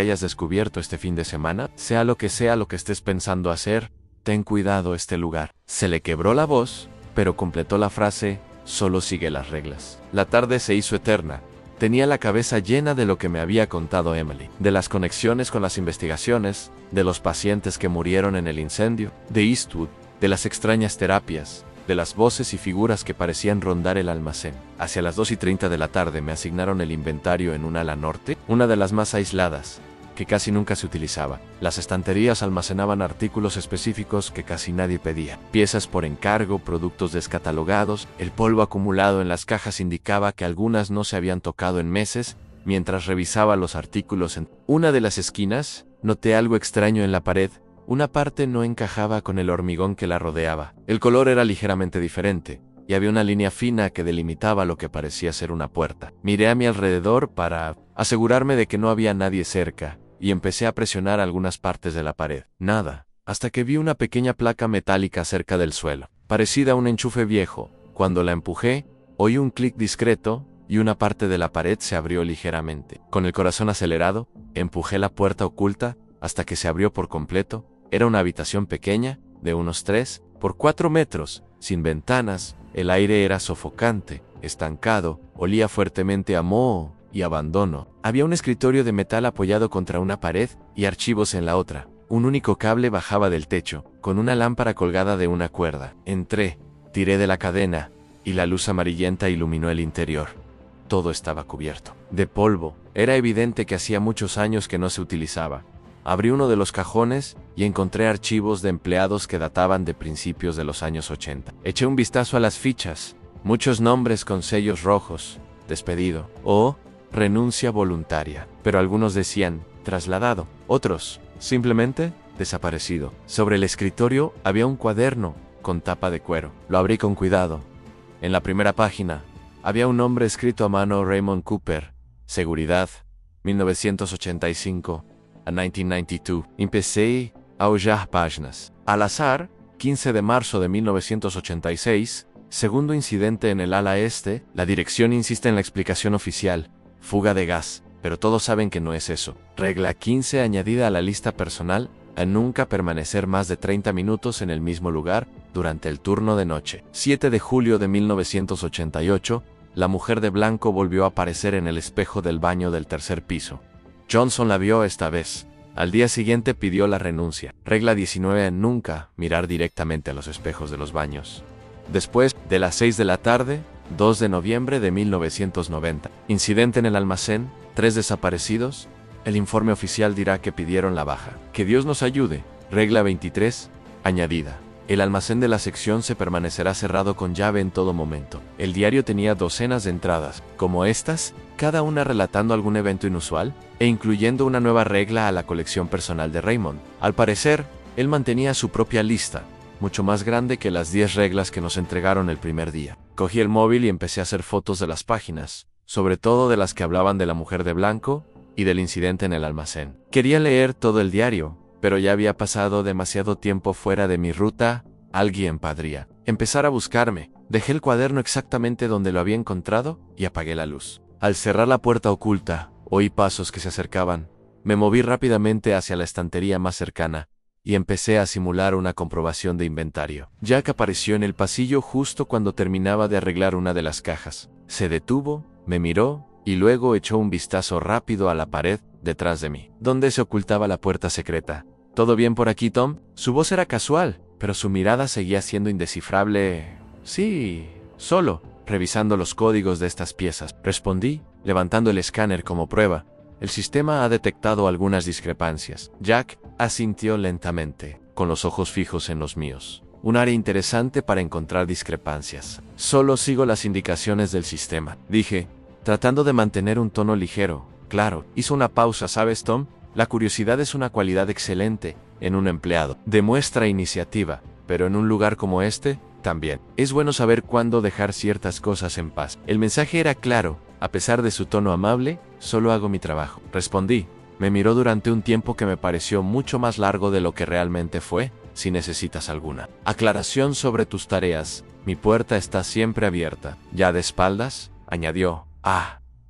hayas descubierto este fin de semana, sea lo que estés pensando hacer, ten cuidado este lugar. Se le quebró la voz, pero completó la frase, solo sigue las reglas. La tarde se hizo eterna. Tenía la cabeza llena de lo que me había contado Emily, de las conexiones con las investigaciones, de los pacientes que murieron en el incendio, de Eastwood, de las extrañas terapias, de las voces y figuras que parecían rondar el almacén. Hacia las 2:30 de la tarde me asignaron el inventario en un ala norte, una de las más aisladas, que casi nunca se utilizaba. Las estanterías almacenaban artículos específicos que casi nadie pedía. Piezas por encargo, productos descatalogados, el polvo acumulado en las cajas indicaba que algunas no se habían tocado en meses. Mientras revisaba los artículos en una de las esquinas, noté algo extraño en la pared. Una parte no encajaba con el hormigón que la rodeaba. El color era ligeramente diferente, y había una línea fina que delimitaba lo que parecía ser una puerta. Miré a mi alrededor para asegurarme de que no había nadie cerca, y empecé a presionar algunas partes de la pared. Nada, hasta que vi una pequeña placa metálica cerca del suelo, parecida a un enchufe viejo. Cuando la empujé, oí un clic discreto, y una parte de la pared se abrió ligeramente. Con el corazón acelerado, empujé la puerta oculta hasta que se abrió por completo. Era una habitación pequeña, de unos 3 por 4 metros, sin ventanas. El aire era sofocante, estancado, olía fuertemente a moho y abandono. Había un escritorio de metal apoyado contra una pared y archivos en la otra. Un único cable bajaba del techo, con una lámpara colgada de una cuerda. Entré, tiré de la cadena, y la luz amarillenta iluminó el interior. Todo estaba cubierto de polvo. Era evidente que hacía muchos años que no se utilizaba. Abrí uno de los cajones y encontré archivos de empleados que databan de principios de los años 80. Eché un vistazo a las fichas, muchos nombres con sellos rojos, despedido o renuncia voluntaria, pero algunos decían trasladado, otros simplemente desaparecido. Sobre el escritorio había un cuaderno con tapa de cuero. Lo abrí con cuidado. En la primera página había un nombre escrito a mano: Raymond Cooper, Seguridad, 1985. A 1992. Empecé a hojear páginas. Al azar, 15 de marzo de 1986, segundo incidente en el ala este. La dirección insiste en la explicación oficial, fuga de gas, pero todos saben que no es eso. Regla 15 añadida a la lista personal, a nunca permanecer más de 30 minutos en el mismo lugar durante el turno de noche. 7 de julio de 1988, la mujer de blanco volvió a aparecer en el espejo del baño del tercer piso. Johnson la vio esta vez. Al día siguiente pidió la renuncia. Regla 19. Nunca mirar directamente a los espejos de los baños. Después de las 6 de la tarde, 2 de noviembre de 1990. Incidente en el almacén, 3 desaparecidos. El informe oficial dirá que pidieron la baja. Que Dios nos ayude. Regla 23. Añadida. El almacén de la sección se permanecerá cerrado con llave en todo momento. El diario tenía docenas de entradas, como estas, cada una relatando algún evento inusual, e incluyendo una nueva regla a la colección personal de Raymond. Al parecer, él mantenía su propia lista, mucho más grande que las 10 reglas que nos entregaron el primer día. Cogí el móvil y empecé a hacer fotos de las páginas, sobre todo de las que hablaban de la mujer de blanco y del incidente en el almacén. Quería leer todo el diario, pero ya había pasado demasiado tiempo fuera de mi ruta. Alguien podría empezar a buscarme. Dejé el cuaderno exactamente donde lo había encontrado y apagué la luz. Al cerrar la puerta oculta, oí pasos que se acercaban. Me moví rápidamente hacia la estantería más cercana y empecé a simular una comprobación de inventario. Jack apareció en el pasillo justo cuando terminaba de arreglar una de las cajas. Se detuvo, me miró y luego echó un vistazo rápido a la pared detrás de mí, donde se ocultaba la puerta secreta. ¿Todo bien por aquí, Tom? Su voz era casual, pero su mirada seguía siendo indescifrable. Sí, solo, revisando los códigos de estas piezas, respondí, levantando el escáner como prueba. El sistema ha detectado algunas discrepancias. Jack asintió lentamente, con los ojos fijos en los míos. Un área interesante para encontrar discrepancias. Solo sigo las indicaciones del sistema, dije, tratando de mantener un tono ligero. Claro, hizo una pausa, ¿sabes, Tom? La curiosidad es una cualidad excelente en un empleado. Demuestra iniciativa, pero en un lugar como este, también. Es bueno saber cuándo dejar ciertas cosas en paz. El mensaje era claro. A pesar de su tono amable, solo hago mi trabajo. Respondí. Me miró durante un tiempo que me pareció mucho más largo de lo que realmente fue, si necesitas alguna aclaración sobre tus tareas. Mi puerta está siempre abierta. ¿Ya de espaldas? Añadió.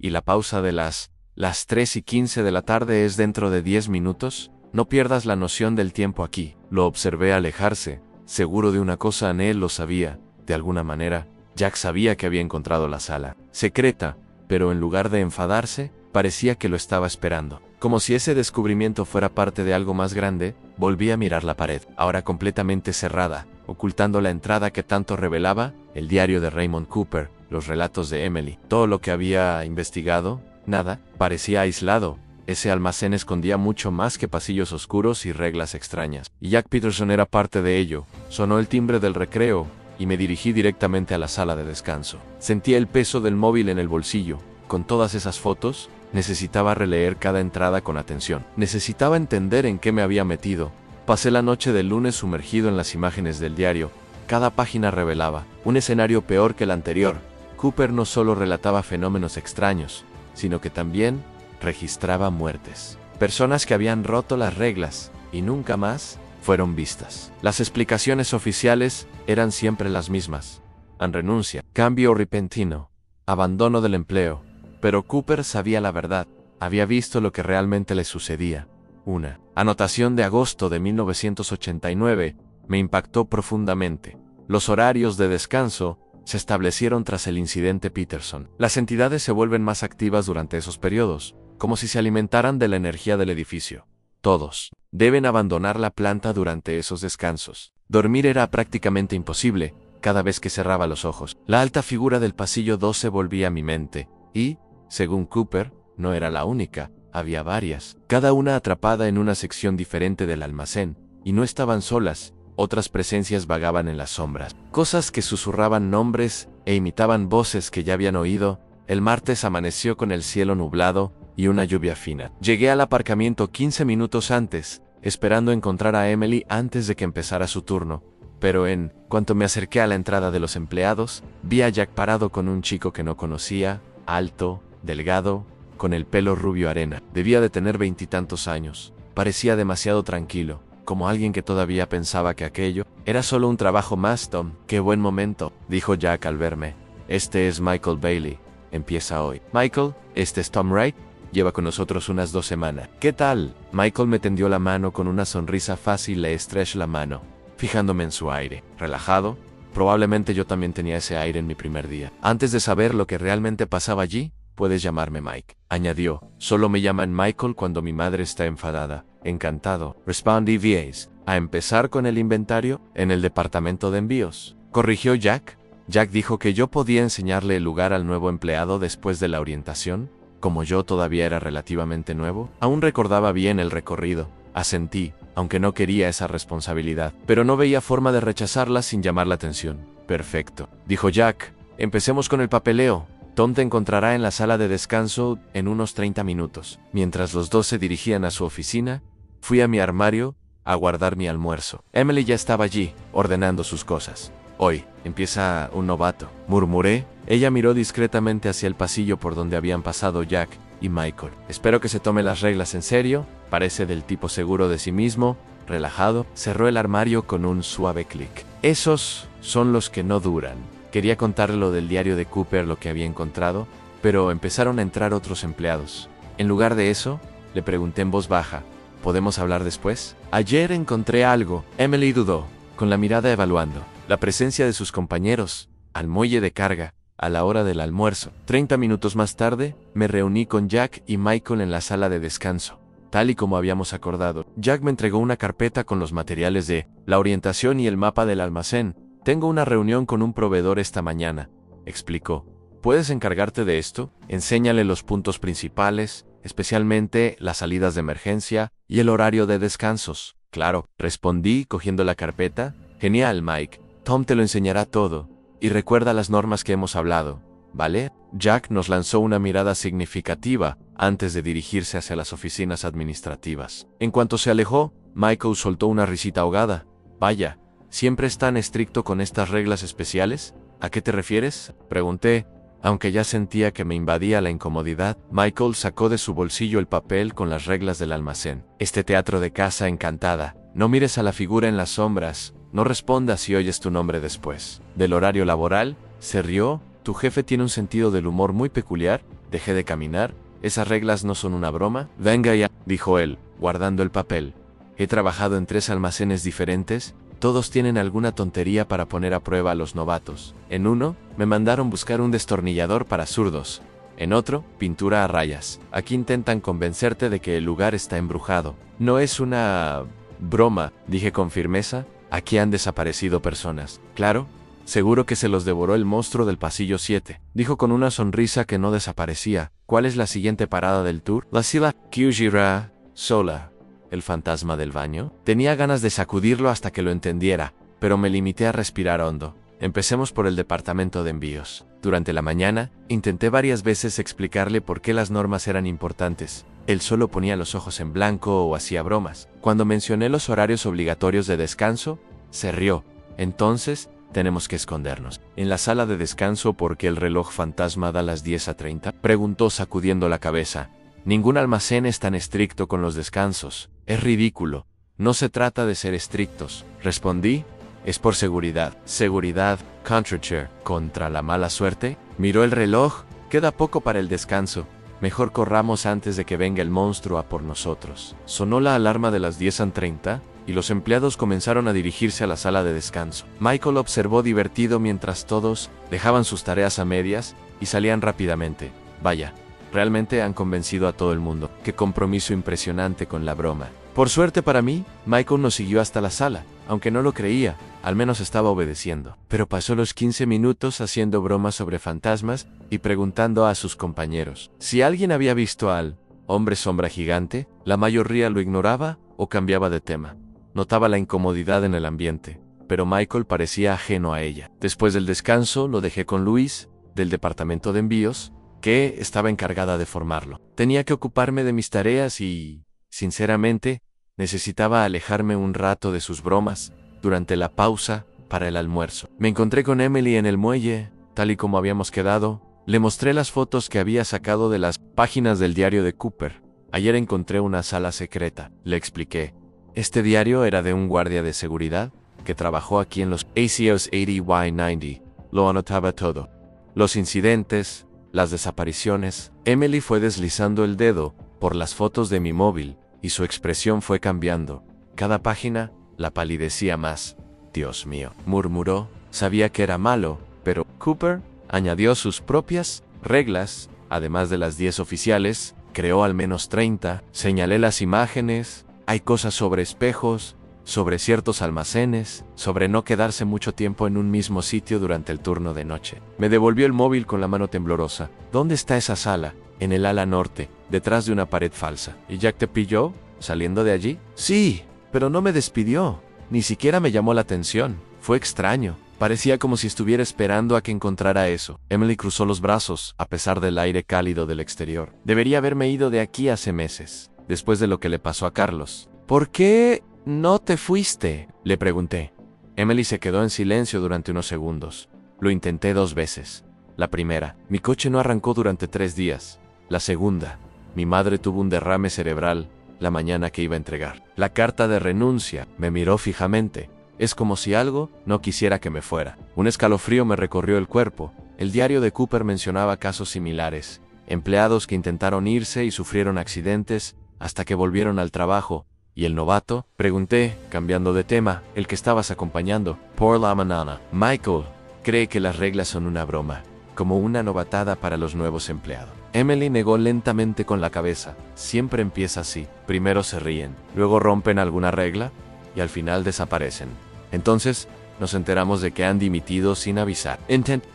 ¿Y la pausa de las 3:15 de la tarde es dentro de 10 minutos? No pierdas la noción del tiempo aquí. Lo observé alejarse. Seguro de una cosa, él lo sabía. De alguna manera, Jack sabía que había encontrado la sala secreta, pero en lugar de enfadarse, parecía que lo estaba esperando. Como si ese descubrimiento fuera parte de algo más grande, volví a mirar la pared, ahora completamente cerrada, ocultando la entrada que tanto revelaba, el diario de Raymond Cooper, los relatos de Emily. Todo lo que había investigado, nada, parecía aislado. Ese almacén escondía mucho más que pasillos oscuros y reglas extrañas. Y Jack Peterson era parte de ello. Sonó el timbre del recreo, y me dirigí directamente a la sala de descanso. Sentía el peso del móvil en el bolsillo. Con todas esas fotos, necesitaba releer cada entrada con atención. Necesitaba entender en qué me había metido. Pasé la noche del lunes sumergido en las imágenes del diario. Cada página revelaba un escenario peor que el anterior. Cooper no solo relataba fenómenos extraños, sino que también registraba muertes. Personas que habían roto las reglas y nunca más fueron vistas. Las explicaciones oficiales eran siempre las mismas. Renuncia, cambio repentino, abandono del empleo. Pero Cooper sabía la verdad. Había visto lo que realmente le sucedía. Una anotación de agosto de 1989 me impactó profundamente. Los horarios de descanso se establecieron tras el incidente Peterson. Las entidades se vuelven más activas durante esos periodos, como si se alimentaran de la energía del edificio. Todos deben abandonar la planta durante esos descansos. Dormir era prácticamente imposible cada vez que cerraba los ojos. La alta figura del pasillo 12 volvía a mi mente, y, según Cooper, no era la única, había varias, cada una atrapada en una sección diferente del almacén, y no estaban solas. Otras presencias vagaban en las sombras, cosas que susurraban nombres e imitaban voces que ya habían oído. El martes amaneció con el cielo nublado y una lluvia fina. Llegué al aparcamiento 15 minutos antes, esperando encontrar a Emily antes de que empezara su turno, pero en cuanto me acerqué a la entrada de los empleados, vi a Jack parado con un chico que no conocía, alto, delgado, con el pelo rubio arena. Debía de tener 20 y tantos años. Parecía demasiado tranquilo, como alguien que todavía pensaba que aquello era solo un trabajo más. Tom, qué buen momento, dijo Jack al verme. Este es Michael Bailey. Empieza hoy. Michael, este es Tom Wright. Lleva con nosotros unas 2 semanas. ¿Qué tal? Michael me tendió la mano con una sonrisa fácil. Le estreché la mano, fijándome en su aire. Relajado. Probablemente yo también tenía ese aire en mi primer día. Antes de saber lo que realmente pasaba allí, puedes llamarme Mike, añadió. Solo me llaman Michael cuando mi madre está enfadada. Encantado, respondí. ¿Víais a empezar con el inventario en el departamento de envíos?, corrigió Jack. Jack dijo que yo podía enseñarle el lugar al nuevo empleado después de la orientación. Como yo todavía era relativamente nuevo, aún recordaba bien el recorrido. Asentí, aunque no quería esa responsabilidad, pero no veía forma de rechazarla sin llamar la atención. Perfecto, dijo Jack. Empecemos con el papeleo. Tom te encontrará en la sala de descanso en unos 30 minutos. Mientras los dos se dirigían a su oficina, fui a mi armario a guardar mi almuerzo. Emily ya estaba allí, ordenando sus cosas. Hoy empieza un novato, murmuré. Ella miró discretamente hacia el pasillo por donde habían pasado Jack y Michael. Espero que se tome las reglas en serio. Parece del tipo seguro de sí mismo, relajado. Cerró el armario con un suave clic. Esos son los que no duran. Quería contarle lo del diario de Cooper, lo que había encontrado, pero empezaron a entrar otros empleados. En lugar de eso, le pregunté en voz baja, ¿podemos hablar después? Ayer encontré algo. Emily dudó, con la mirada evaluando la presencia de sus compañeros al muelle de carga a la hora del almuerzo. 30 minutos más tarde, me reuní con Jack y Michael en la sala de descanso. Tal y como habíamos acordado, Jack me entregó una carpeta con los materiales de la orientación y el mapa del almacén. Tengo una reunión con un proveedor esta mañana, explicó. ¿Puedes encargarte de esto? Enséñale los puntos principales, especialmente las salidas de emergencia y el horario de descansos. Claro, respondí cogiendo la carpeta. Genial, Mike. Tom te lo enseñará todo. Y recuerda las normas que hemos hablado, ¿vale? Jack nos lanzó una mirada significativa antes de dirigirse hacia las oficinas administrativas. En cuanto se alejó, Michael soltó una risita ahogada. Vaya, ¿siempre es tan estricto con estas reglas especiales? ¿A qué te refieres? Pregunté, aunque ya sentía que me invadía la incomodidad. Michael sacó de su bolsillo el papel con las reglas del almacén. Este teatro de casa encantada. No mires a la figura en las sombras. No respondas si oyes tu nombre después. Del horario laboral, se rió. Tu jefe tiene un sentido del humor muy peculiar. Dejé de caminar. ¿Esas reglas no son una broma? Venga ya, dijo él, guardando el papel. He trabajado en 3 almacenes diferentes. Todos tienen alguna tontería para poner a prueba a los novatos. En uno, me mandaron buscar un destornillador para zurdos. En otro, pintura a rayas. Aquí intentan convencerte de que el lugar está embrujado. No es una broma, dije con firmeza. Aquí han desaparecido personas. Claro, seguro que se los devoró el monstruo del pasillo 7, dijo con una sonrisa que no desaparecía. ¿Cuál es la siguiente parada del tour? La Sila Kyujira Sola. ¿El fantasma del baño? Tenía ganas de sacudirlo hasta que lo entendiera, pero me limité a respirar hondo. Empecemos por el departamento de envíos. Durante la mañana, intenté varias veces explicarle por qué las normas eran importantes. Él solo ponía los ojos en blanco o hacía bromas. Cuando mencioné los horarios obligatorios de descanso, se rió. Entonces, tenemos que escondernos. ¿En la sala de descanso porque el reloj fantasma da las 10:30? Preguntó sacudiendo la cabeza. Ningún almacén es tan estricto con los descansos. Es ridículo. No se trata de ser estrictos. Respondí. Es por seguridad. Seguridad, Contracher, contra la mala suerte. Miró el reloj. Queda poco para el descanso. Mejor corramos antes de que venga el monstruo a por nosotros. Sonó la alarma de las 10:30 y los empleados comenzaron a dirigirse a la sala de descanso. Michael observó divertido mientras todos dejaban sus tareas a medias y salían rápidamente. Vaya, realmente han convencido a todo el mundo. Qué compromiso impresionante con la broma. Por suerte para mí, Michael nos siguió hasta la sala, aunque no lo creía. Al menos estaba obedeciendo. Pero pasó los 15 minutos haciendo bromas sobre fantasmas y preguntando a sus compañeros si alguien había visto al hombre sombra gigante. La mayoría lo ignoraba o cambiaba de tema. Notaba la incomodidad en el ambiente, pero Michael parecía ajeno a ella. Después del descanso, lo dejé con Luis, del departamento de envíos, que estaba encargada de formarlo. Tenía que ocuparme de mis tareas y, sinceramente, necesitaba alejarme un rato de sus bromas durante la pausa para el almuerzo. Me encontré con Emily en el muelle, tal y como habíamos quedado. Le mostré las fotos que había sacado de las páginas del diario de Cooper. Ayer encontré una sala secreta, le expliqué. Este diario era de un guardia de seguridad que trabajó aquí en los ACOs 80Y90. Lo anotaba todo. Los incidentes, las desapariciones. Emily fue deslizando el dedo por las fotos de mi móvil y su expresión fue cambiando. Cada página la palidecía más. Dios mío, murmuró. Sabía que era malo, pero Cooper añadió sus propias reglas, además de las 10 oficiales, creó al menos 30. Señalé las imágenes. Hay cosas sobre espejos, sobre ciertos almacenes, sobre no quedarse mucho tiempo en un mismo sitio durante el turno de noche. Me devolvió el móvil con la mano temblorosa. ¿Dónde está esa sala? En el ala norte, detrás de una pared falsa. ¿Y Jack te pilló, saliendo de allí? Sí, pero no me despidió. Ni siquiera me llamó la atención. Fue extraño. Parecía como si estuviera esperando a que encontrara eso. Emily cruzó los brazos, a pesar del aire cálido del exterior. Debería haberme ido de aquí hace meses, después de lo que le pasó a Carlos. ¿Por qué no te fuiste?, le pregunté. Emily se quedó en silencio durante unos segundos. Lo intenté 2 veces. La primera, mi coche no arrancó durante 3 días. La segunda, mi madre tuvo un derrame cerebral la mañana que iba a entregar la carta de renuncia. Me miró fijamente. Es como si algo no quisiera que me fuera. Un escalofrío me recorrió el cuerpo. El diario de Cooper mencionaba casos similares. Empleados que intentaron irse y sufrieron accidentes hasta que volvieron al trabajo. ¿Y el novato? Pregunté, cambiando de tema, el que estabas acompañando. Por la mañana. Michael cree que las reglas son una broma, como una novatada para los nuevos empleados. Emily negó lentamente con la cabeza. Siempre empieza así. Primero se ríen, luego rompen alguna regla y al final desaparecen. Entonces nos enteramos de que han dimitido sin avisar.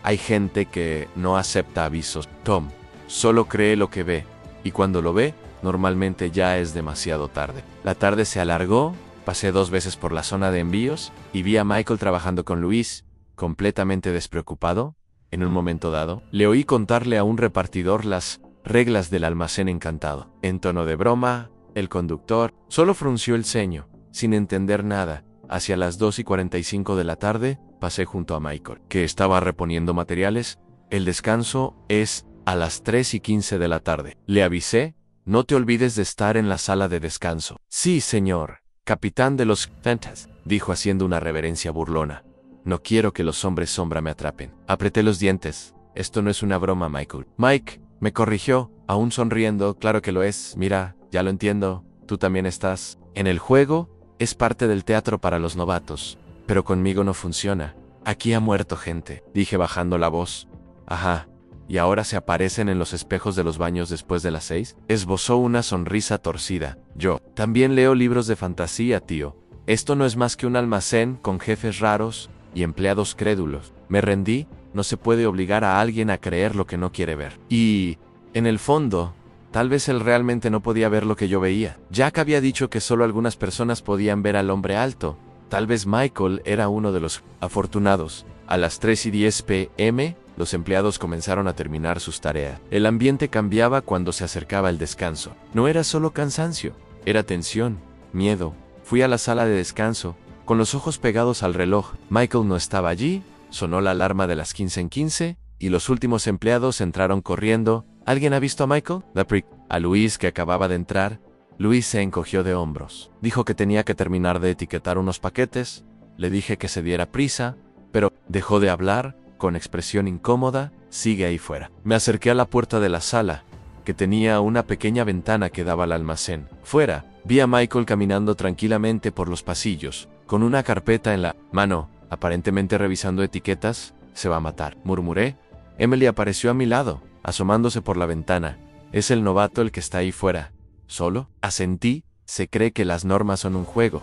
Hay gente que no acepta avisos. Tom solo cree lo que ve, y cuando lo ve, normalmente ya es demasiado tarde. La tarde se alargó, pasé 2 veces por la zona de envíos y vi a Michael trabajando con Luis, completamente despreocupado. En un momento dado, le oí contarle a un repartidor las reglas del almacén encantado. En tono de broma, el conductor solo frunció el ceño, sin entender nada. Hacia las 2:45 de la tarde, pasé junto a Michael, que estaba reponiendo materiales. El descanso es a las 3:15 de la tarde. Le avisé: no te olvides de estar en la sala de descanso. Sí, señor, capitán de los Fantas, dijo haciendo una reverencia burlona. No quiero que los hombres sombra me atrapen. Apreté los dientes. Esto no es una broma, Michael. Mike me corrigió, aún sonriendo. Claro que lo es. Mira, ya lo entiendo. Tú también estás en el juego. Es parte del teatro para los novatos. Pero conmigo no funciona. Aquí ha muerto gente, dije bajando la voz. Ajá. ¿Y ahora se aparecen en los espejos de los baños después de las 6? Esbozó una sonrisa torcida. Yo también leo libros de fantasía, tío. Esto no es más que un almacén con jefes raros y empleados crédulos. Me rendí. No se puede obligar a alguien a creer lo que no quiere ver. Y, en el fondo, tal vez él realmente no podía ver lo que yo veía. Jack había dicho que solo algunas personas podían ver al hombre alto. Tal vez Michael era uno de los afortunados. A las 3:10 p.m., los empleados comenzaron a terminar sus tareas. El ambiente cambiaba cuando se acercaba el descanso. No era solo cansancio, era tensión, miedo. Fui a la sala de descanso, con los ojos pegados al reloj. Michael no estaba allí, sonó la alarma de las 15:15, y los últimos empleados entraron corriendo. ¿Alguien ha visto a Michael? A Luis, que acababa de entrar. Luis se encogió de hombros. Dijo que tenía que terminar de etiquetar unos paquetes. Le dije que se diera prisa, pero dejó de hablar, con expresión incómoda. Sigue ahí fuera. Me acerqué a la puerta de la sala, que tenía una pequeña ventana que daba al almacén. Fuera, vi a Michael caminando tranquilamente por los pasillos, con una carpeta en la mano, aparentemente revisando etiquetas. Se va a matar, murmuré. Emily apareció a mi lado, asomándose por la ventana. Es el novato el que está ahí fuera. ¿Solo? Asentí. Se cree que las normas son un juego.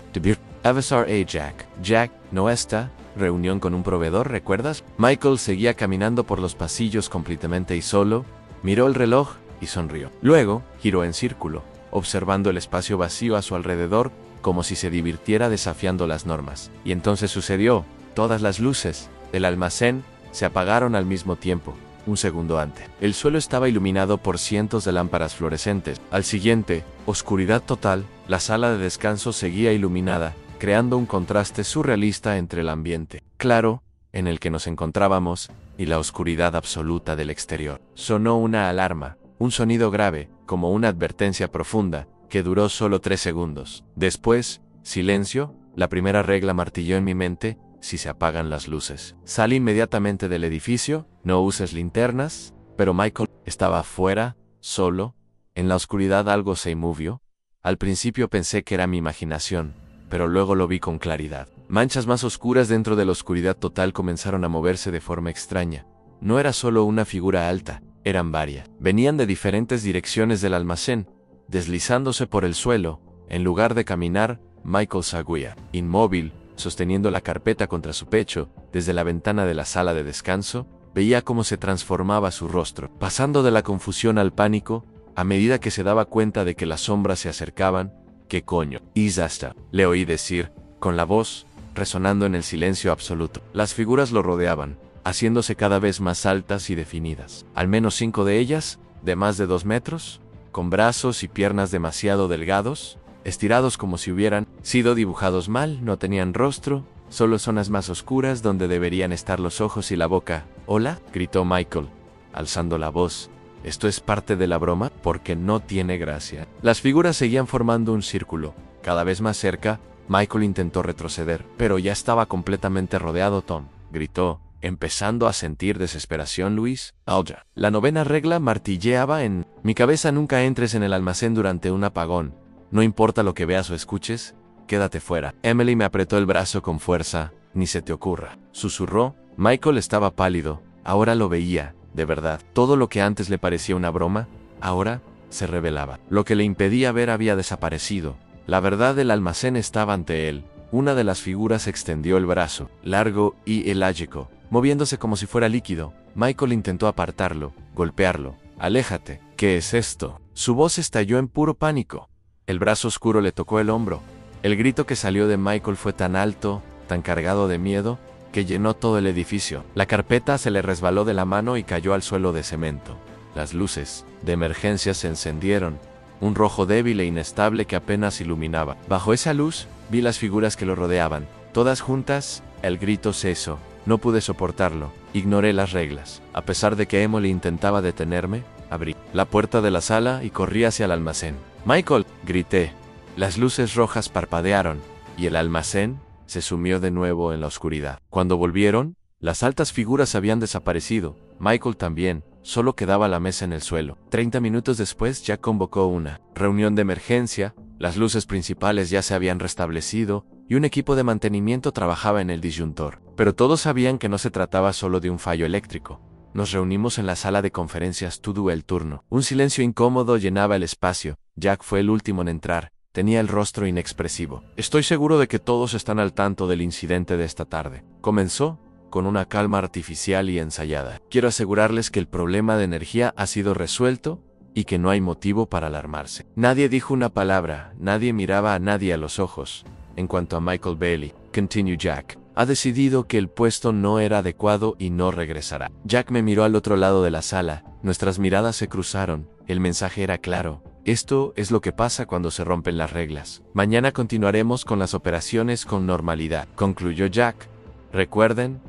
Avisar a Jack. Jack, no está. Reunión con un proveedor, ¿recuerdas? Michael seguía caminando por los pasillos completamente y solo. Miró el reloj y sonrió. Luego, giró en círculo, observando el espacio vacío a su alrededor, como si se divirtiera desafiando las normas. Y entonces sucedió. Todas las luces del almacén se apagaron al mismo tiempo. Un segundo antes. El suelo estaba iluminado por cientos de lámparas fluorescentes. Al siguiente, oscuridad total. La sala de descanso seguía iluminada, creando un contraste surrealista entre el ambiente claro en el que nos encontrábamos y la oscuridad absoluta del exterior. Sonó una alarma, un sonido grave, como una advertencia profunda, que duró solo 3 segundos. Después, silencio. La primera regla martilló en mi mente: si se apagan las luces. Salí inmediatamente del edificio. No uses linternas. Pero Michael estaba afuera, solo. En la oscuridad algo se movió. Al principio pensé que era mi imaginación, pero luego lo vi con claridad. Manchas más oscuras dentro de la oscuridad total comenzaron a moverse de forma extraña. No era solo una figura alta, eran varias. Venían de diferentes direcciones del almacén, deslizándose por el suelo. En lugar de caminar, Michael seguía, inmóvil, sosteniendo la carpeta contra su pecho. Desde la ventana de la sala de descanso, veía cómo se transformaba su rostro, pasando de la confusión al pánico, a medida que se daba cuenta de que las sombras se acercaban. ¿Qué coño? Isasta, le oí decir, con la voz resonando en el silencio absoluto. Las figuras lo rodeaban, haciéndose cada vez más altas y definidas. Al menos 5 de ellas, de más de 2 metros, con brazos y piernas demasiado delgados, estirados como si hubieran sido dibujados mal. No tenían rostro, solo zonas más oscuras donde deberían estar los ojos y la boca. «¿Hola?», gritó Michael, alzando la voz. «¿Esto es parte de la broma? Porque no tiene gracia». Las figuras seguían formando un círculo, cada vez más cerca, Michael intentó retroceder, pero ya estaba completamente rodeado. Tom gritó, empezando a sentir desesperación. Luis, Alja. La novena regla martilleaba en mi cabeza: nunca entres en el almacén durante un apagón. No importa lo que veas o escuches, quédate fuera. Emily me apretó el brazo con fuerza. Ni se te ocurra, susurró. Michael estaba pálido. Ahora lo veía, de verdad. Todo lo que antes le parecía una broma, ahora se revelaba. Lo que le impedía ver había desaparecido. La verdad del almacén estaba ante él. Una de las figuras extendió el brazo, largo y elágico, moviéndose como si fuera líquido. Michael intentó apartarlo, golpearlo. Aléjate. ¿Qué es esto? Su voz estalló en puro pánico. El brazo oscuro le tocó el hombro. El grito que salió de Michael fue tan alto, tan cargado de miedo, que llenó todo el edificio. La carpeta se le resbaló de la mano y cayó al suelo de cemento. Las luces de emergencia se encendieron, un rojo débil e inestable que apenas iluminaba. Bajo esa luz, vi las figuras que lo rodeaban, todas juntas. El grito cesó. No pude soportarlo. Ignoré las reglas. A pesar de que Emily intentaba detenerme, abrí la puerta de la sala y corrí hacia el almacén. ¡Michael!, grité. Las luces rojas parpadearon, y el almacén se sumió de nuevo en la oscuridad. Cuando volvieron, las altas figuras habían desaparecido. Michael también. Solo quedaba la mesa en el suelo. 30 minutos después, Jack convocó una reunión de emergencia. Las luces principales ya se habían restablecido y un equipo de mantenimiento trabajaba en el disyuntor. Pero todos sabían que no se trataba solo de un fallo eléctrico. Nos reunimos en la sala de conferencias todo el turno. Un silencio incómodo llenaba el espacio. Jack fue el último en entrar. Tenía el rostro inexpresivo. Estoy seguro de que todos están al tanto del incidente de esta tarde. Comenzó con una calma artificial y ensayada. Quiero asegurarles que el problema de energía ha sido resuelto y que no hay motivo para alarmarse. Nadie dijo una palabra, nadie miraba a nadie a los ojos. En cuanto a Michael Bailey, continuó Jack, ha decidido que el puesto no era adecuado y no regresará. Jack me miró al otro lado de la sala, nuestras miradas se cruzaron, el mensaje era claro. Esto es lo que pasa cuando se rompen las reglas. Mañana continuaremos con las operaciones con normalidad, concluyó Jack. Recuerden,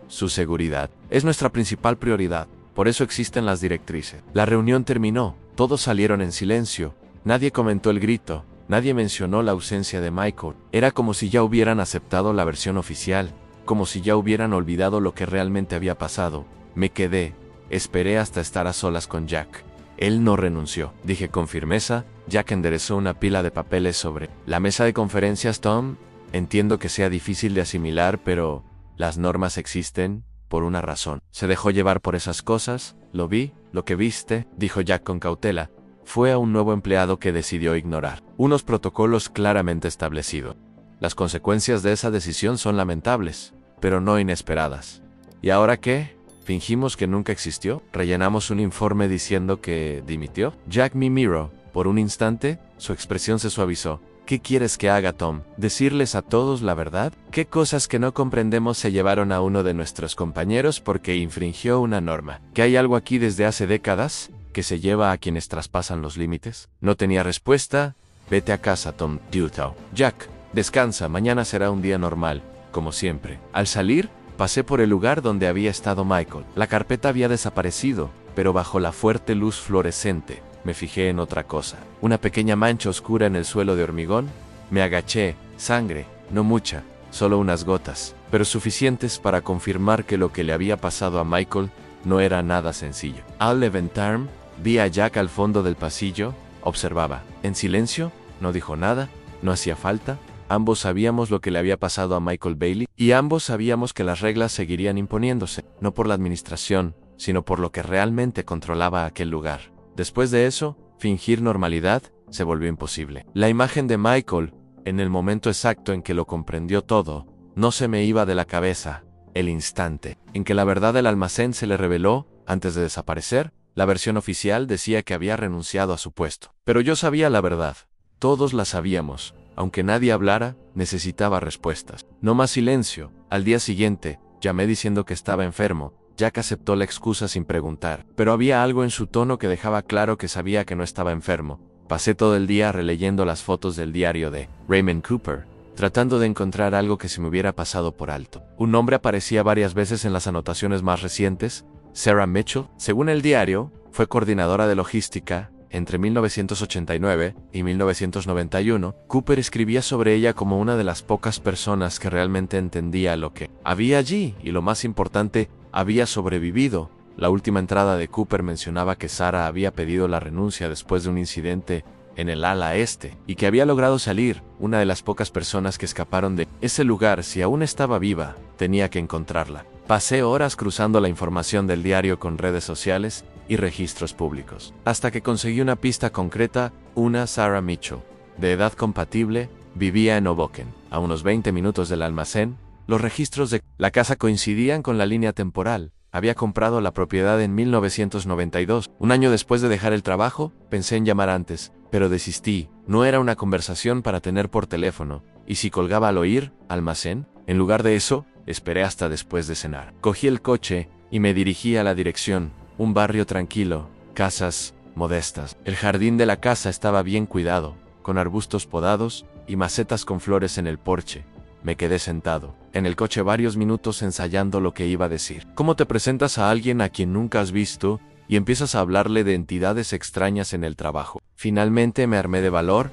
su seguridad es nuestra principal prioridad, por eso existen las directrices. La reunión terminó, todos salieron en silencio, nadie comentó el grito, nadie mencionó la ausencia de Michael. Era como si ya hubieran aceptado la versión oficial, como si ya hubieran olvidado lo que realmente había pasado. Me quedé, esperé hasta estar a solas con Jack. Él no renunció, dije con firmeza. Jack enderezó una pila de papeles sobre la mesa de conferencias. Tom, entiendo que sea difícil de asimilar, pero las normas existen por una razón. Se dejó llevar por esas cosas. Lo vi, lo que viste, dijo Jack con cautela. Fue a un nuevo empleado que decidió ignorar unos protocolos claramente establecidos. Las consecuencias de esa decisión son lamentables, pero no inesperadas. ¿Y ahora qué? ¿Fingimos que nunca existió? ¿Rellenamos un informe diciendo que dimitió? Jack me miró. Por un instante, su expresión se suavizó. ¿Qué quieres que haga, Tom? ¿Decirles a todos la verdad? ¿Qué cosas que no comprendemos se llevaron a uno de nuestros compañeros porque infringió una norma? ¿Que hay algo aquí desde hace décadas que se lleva a quienes traspasan los límites? No tenía respuesta. Vete a casa, Tom. Duto. Jack, descansa, mañana será un día normal, como siempre. Al salir, pasé por el lugar donde había estado Michael. La carpeta había desaparecido, pero bajo la fuerte luz fluorescente, me fijé en otra cosa. Una pequeña mancha oscura en el suelo de hormigón. Me agaché. Sangre, no mucha, solo unas gotas, pero suficientes para confirmar que lo que le había pasado a Michael no era nada sencillo. Al levantarme, vi a Jack al fondo del pasillo. Observaba. En silencio, no dijo nada, no hacía falta. Ambos sabíamos lo que le había pasado a Michael Bailey, y ambos sabíamos que las reglas seguirían imponiéndose, no por la administración, sino por lo que realmente controlaba aquel lugar. Después de eso, fingir normalidad se volvió imposible. La imagen de Michael, en el momento exacto en que lo comprendió todo, no se me iba de la cabeza. El instante en que la verdad del almacén se le reveló, antes de desaparecer, la versión oficial decía que había renunciado a su puesto. Pero yo sabía la verdad. Todos la sabíamos. Aunque nadie hablara, necesitaba respuestas. No más silencio. Al día siguiente, llamé diciendo que estaba enfermo. Jack aceptó la excusa sin preguntar, pero había algo en su tono que dejaba claro que sabía que no estaba enfermo. Pasé todo el día releyendo las fotos del diario de Raymond Cooper, tratando de encontrar algo que se me hubiera pasado por alto. Un nombre aparecía varias veces en las anotaciones más recientes: Sarah Mitchell. Según el diario, fue coordinadora de logística Entre 1989 y 1991, Cooper escribía sobre ella como una de las pocas personas que realmente entendía lo que había allí y, lo más importante, había sobrevivido. La última entrada de Cooper mencionaba que Sarah había pedido la renuncia después de un incidente en el ala este y que había logrado salir. Una de las pocas personas que escaparon de ese lugar. Si aún estaba viva, tenía que encontrarla. Pasé horas cruzando la información del diario con redes sociales y registros públicos, hasta que conseguí una pista concreta. Una Sarah Mitchell, de edad compatible, vivía en Hoboken, a unos 20 minutos del almacén. Los registros de la casa coincidían con la línea temporal. Había comprado la propiedad en 1992. Un año después de dejar el trabajo, pensé en llamar antes, pero desistí. No era una conversación para tener por teléfono, y si colgaba al oír almacén, en lugar de eso, esperé hasta después de cenar. Cogí el coche y me dirigí a la dirección. Un barrio tranquilo, casas modestas. El jardín de la casa estaba bien cuidado, con arbustos podados y macetas con flores en el porche. Me quedé sentado en el coche varios minutos ensayando lo que iba a decir. ¿Cómo te presentas a alguien a quien nunca has visto y empiezas a hablarle de entidades extrañas en el trabajo? Finalmente me armé de valor,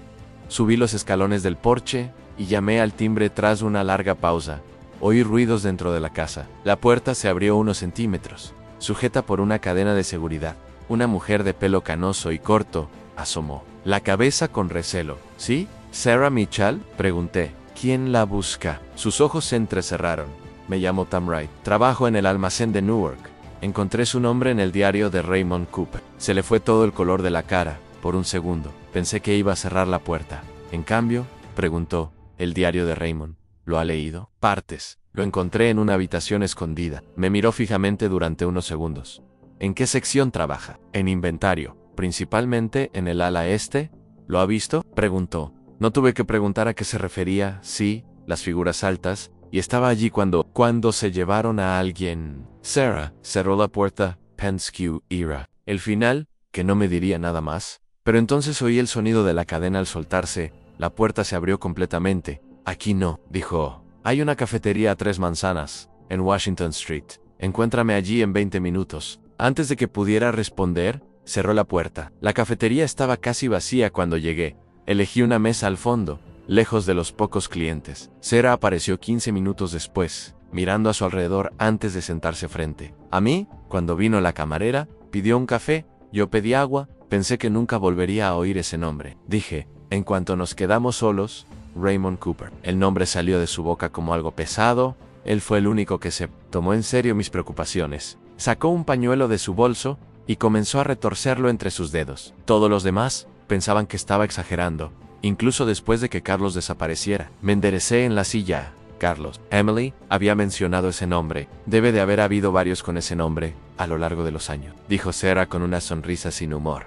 subí los escalones del porche y llamé al timbre tras una larga pausa. Oí ruidos dentro de la casa. La puerta se abrió unos centímetros, sujeta por una cadena de seguridad. Una mujer de pelo canoso y corto asomó la cabeza con recelo. ¿Sí? ¿Sarah Mitchell?, pregunté. ¿Quién la busca? Sus ojos se entrecerraron. Me llamo Tom Wright. Trabajo en el almacén de Newark. Encontré su nombre en el diario de Raymond Cooper. Se le fue todo el color de la cara. Por un segundo, pensé que iba a cerrar la puerta. En cambio, preguntó, ¿el diario de Raymond? ¿Lo ha leído? Partes. Lo encontré en una habitación escondida. Me miró fijamente durante unos segundos. ¿En qué sección trabaja? En inventario. Principalmente en el ala este. ¿Lo ha visto?, preguntó. No tuve que preguntar a qué se refería. Sí, las figuras altas. Y estaba allí cuando se llevaron a alguien. Sarah cerró la puerta. Penske era el final, que no me diría nada más. Pero entonces oí el sonido de la cadena al soltarse. La puerta se abrió completamente. Aquí no, dijo. Hay una cafetería a 3 manzanas, en Washington Street. Encuéntrame allí en 20 minutos. Antes de que pudiera responder, cerró la puerta. La cafetería estaba casi vacía cuando llegué. Elegí una mesa al fondo, lejos de los pocos clientes. Sarah apareció 15 minutos después, mirando a su alrededor antes de sentarse frente a mí. Cuando vino la camarera, pidió un café, yo pedí agua. Pensé que nunca volvería a oír ese nombre. Dije, en cuanto nos quedamos solos, Raymond Cooper. El nombre salió de su boca como algo pesado. Él fue el único que se tomó en serio mis preocupaciones. Sacó un pañuelo de su bolso y comenzó a retorcerlo entre sus dedos. Todos los demás pensaban que estaba exagerando, incluso después de que Carlos desapareciera. Me enderecé en la silla. Carlos. Emily había mencionado ese nombre. Debe de haber habido varios con ese nombre a lo largo de los años, dijo Sarah con una sonrisa sin humor.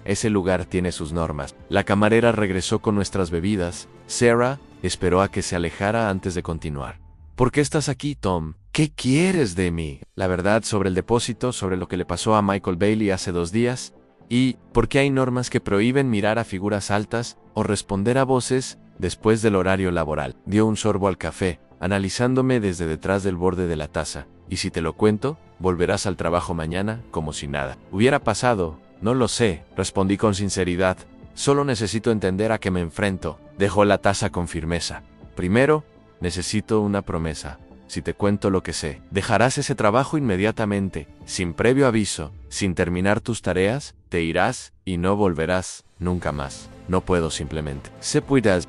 Ese lugar tiene sus normas. La camarera regresó con nuestras bebidas. Sarah esperó a que se alejara antes de continuar. ¿Por qué estás aquí, Tom? ¿Qué quieres de mí? La verdad sobre el depósito, sobre lo que le pasó a Michael Bailey hace 2 días. ¿Y por qué hay normas que prohíben mirar a figuras altas o responder a voces después del horario laboral? Dio un sorbo al café, analizándome desde detrás del borde de la taza. ¿Y si te lo cuento, volverás al trabajo mañana como si nada hubiera pasado? No lo sé, respondí con sinceridad. Solo necesito entender a qué me enfrento. Dejó la taza con firmeza. Primero, necesito una promesa. Si te cuento lo que sé, dejarás ese trabajo inmediatamente, sin previo aviso, sin terminar tus tareas, te irás y no volverás nunca más. No puedo simplemente. Se puedas.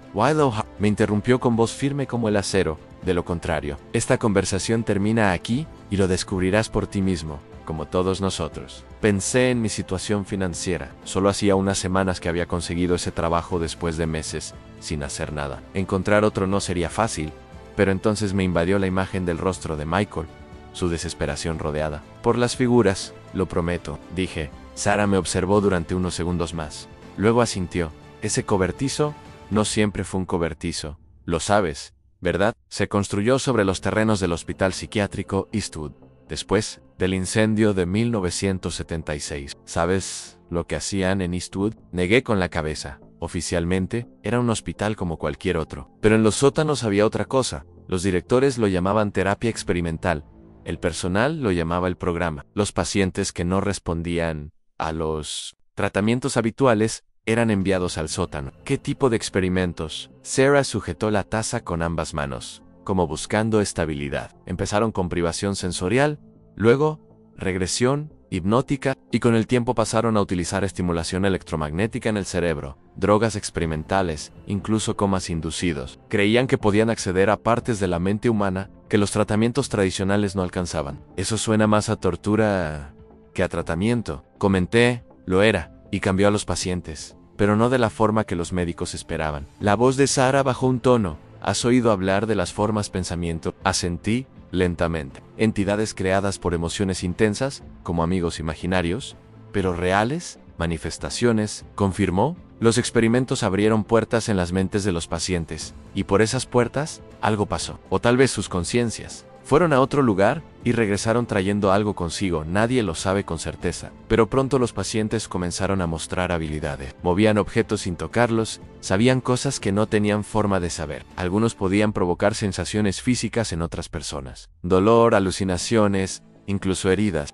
Me interrumpió con voz firme como el acero. De lo contrario, esta conversación termina aquí y lo descubrirás por ti mismo, como todos nosotros. Pensé en mi situación financiera. Solo hacía unas semanas que había conseguido ese trabajo después de meses sin hacer nada. Encontrar otro no sería fácil. Pero entonces me invadió la imagen del rostro de Michael, su desesperación rodeada por las figuras. Lo prometo, dije. Sarah me observó durante unos segundos más. Luego asintió. Ese cobertizo no siempre fue un cobertizo. Lo sabes, ¿verdad? Se construyó sobre los terrenos del Hospital Psiquiátrico Eastwood, después del incendio de 1976. ¿Sabes lo que hacían en Eastwood? Negué con la cabeza. Oficialmente, era un hospital como cualquier otro. Pero en los sótanos había otra cosa. Los directores lo llamaban terapia experimental. El personal lo llamaba el programa. Los pacientes que no respondían a los tratamientos habituales eran enviados al sótano. ¿Qué tipo de experimentos? Sarah sujetó la taza con ambas manos, como buscando estabilidad. Empezaron con privación sensorial, luego regresión hipnótica, y con el tiempo pasaron a utilizar estimulación electromagnética en el cerebro, drogas experimentales, incluso comas inducidos. Creían que podían acceder a partes de la mente humana que los tratamientos tradicionales no alcanzaban. Eso suena más a tortura que a tratamiento. Comenté, lo era, y cambió a los pacientes, pero no de la forma que los médicos esperaban. La voz de Sarah bajó un tono. ¿Has oído hablar de las formas pensamiento? Asentí lentamente. Entidades creadas por emociones intensas, como amigos imaginarios, pero reales, manifestaciones, confirmó. Los experimentos abrieron puertas en las mentes de los pacientes, y por esas puertas, algo pasó. O tal vez sus conciencias fueron a otro lugar y regresaron trayendo algo consigo. Nadie lo sabe con certeza. Pero pronto los pacientes comenzaron a mostrar habilidades. Movían objetos sin tocarlos, sabían cosas que no tenían forma de saber. Algunos podían provocar sensaciones físicas en otras personas. Dolor, alucinaciones, incluso heridas.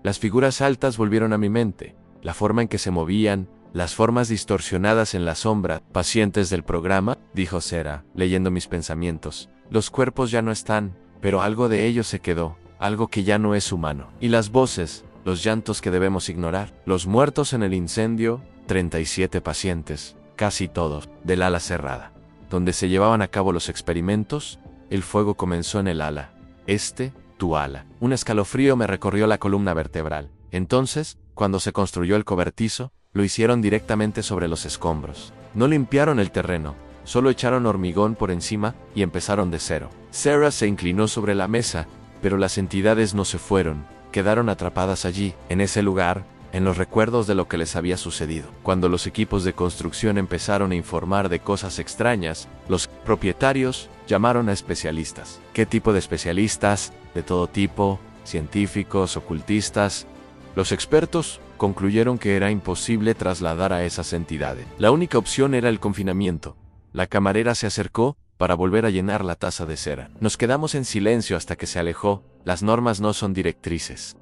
Las figuras altas volvieron a mi mente. La forma en que se movían, las formas distorsionadas en la sombra. Pacientes del programa, dijo Sarah, leyendo mis pensamientos. Los cuerpos ya no están, pero algo de ellos se quedó, algo que ya no es humano. Y las voces, los llantos que debemos ignorar. Los muertos en el incendio, 37 pacientes, casi todos, del ala cerrada. Donde se llevaban a cabo los experimentos, el fuego comenzó en el ala. Tu ala. Un escalofrío me recorrió la columna vertebral. Entonces, cuando se construyó el cobertizo, lo hicieron directamente sobre los escombros. No limpiaron el terreno, solo echaron hormigón por encima y empezaron de cero. Sarah se inclinó sobre la mesa, pero las entidades no se fueron, quedaron atrapadas allí, en ese lugar, en los recuerdos de lo que les había sucedido. Cuando los equipos de construcción empezaron a informar de cosas extrañas, los propietarios llamaron a especialistas. ¿Qué tipo de especialistas? De todo tipo, científicos, ocultistas. Los expertos concluyeron que era imposible trasladar a esas entidades. La única opción era el confinamiento. La camarera se acercó para volver a llenar la taza de cera. Nos quedamos en silencio hasta que se alejó. Las normas no son directrices.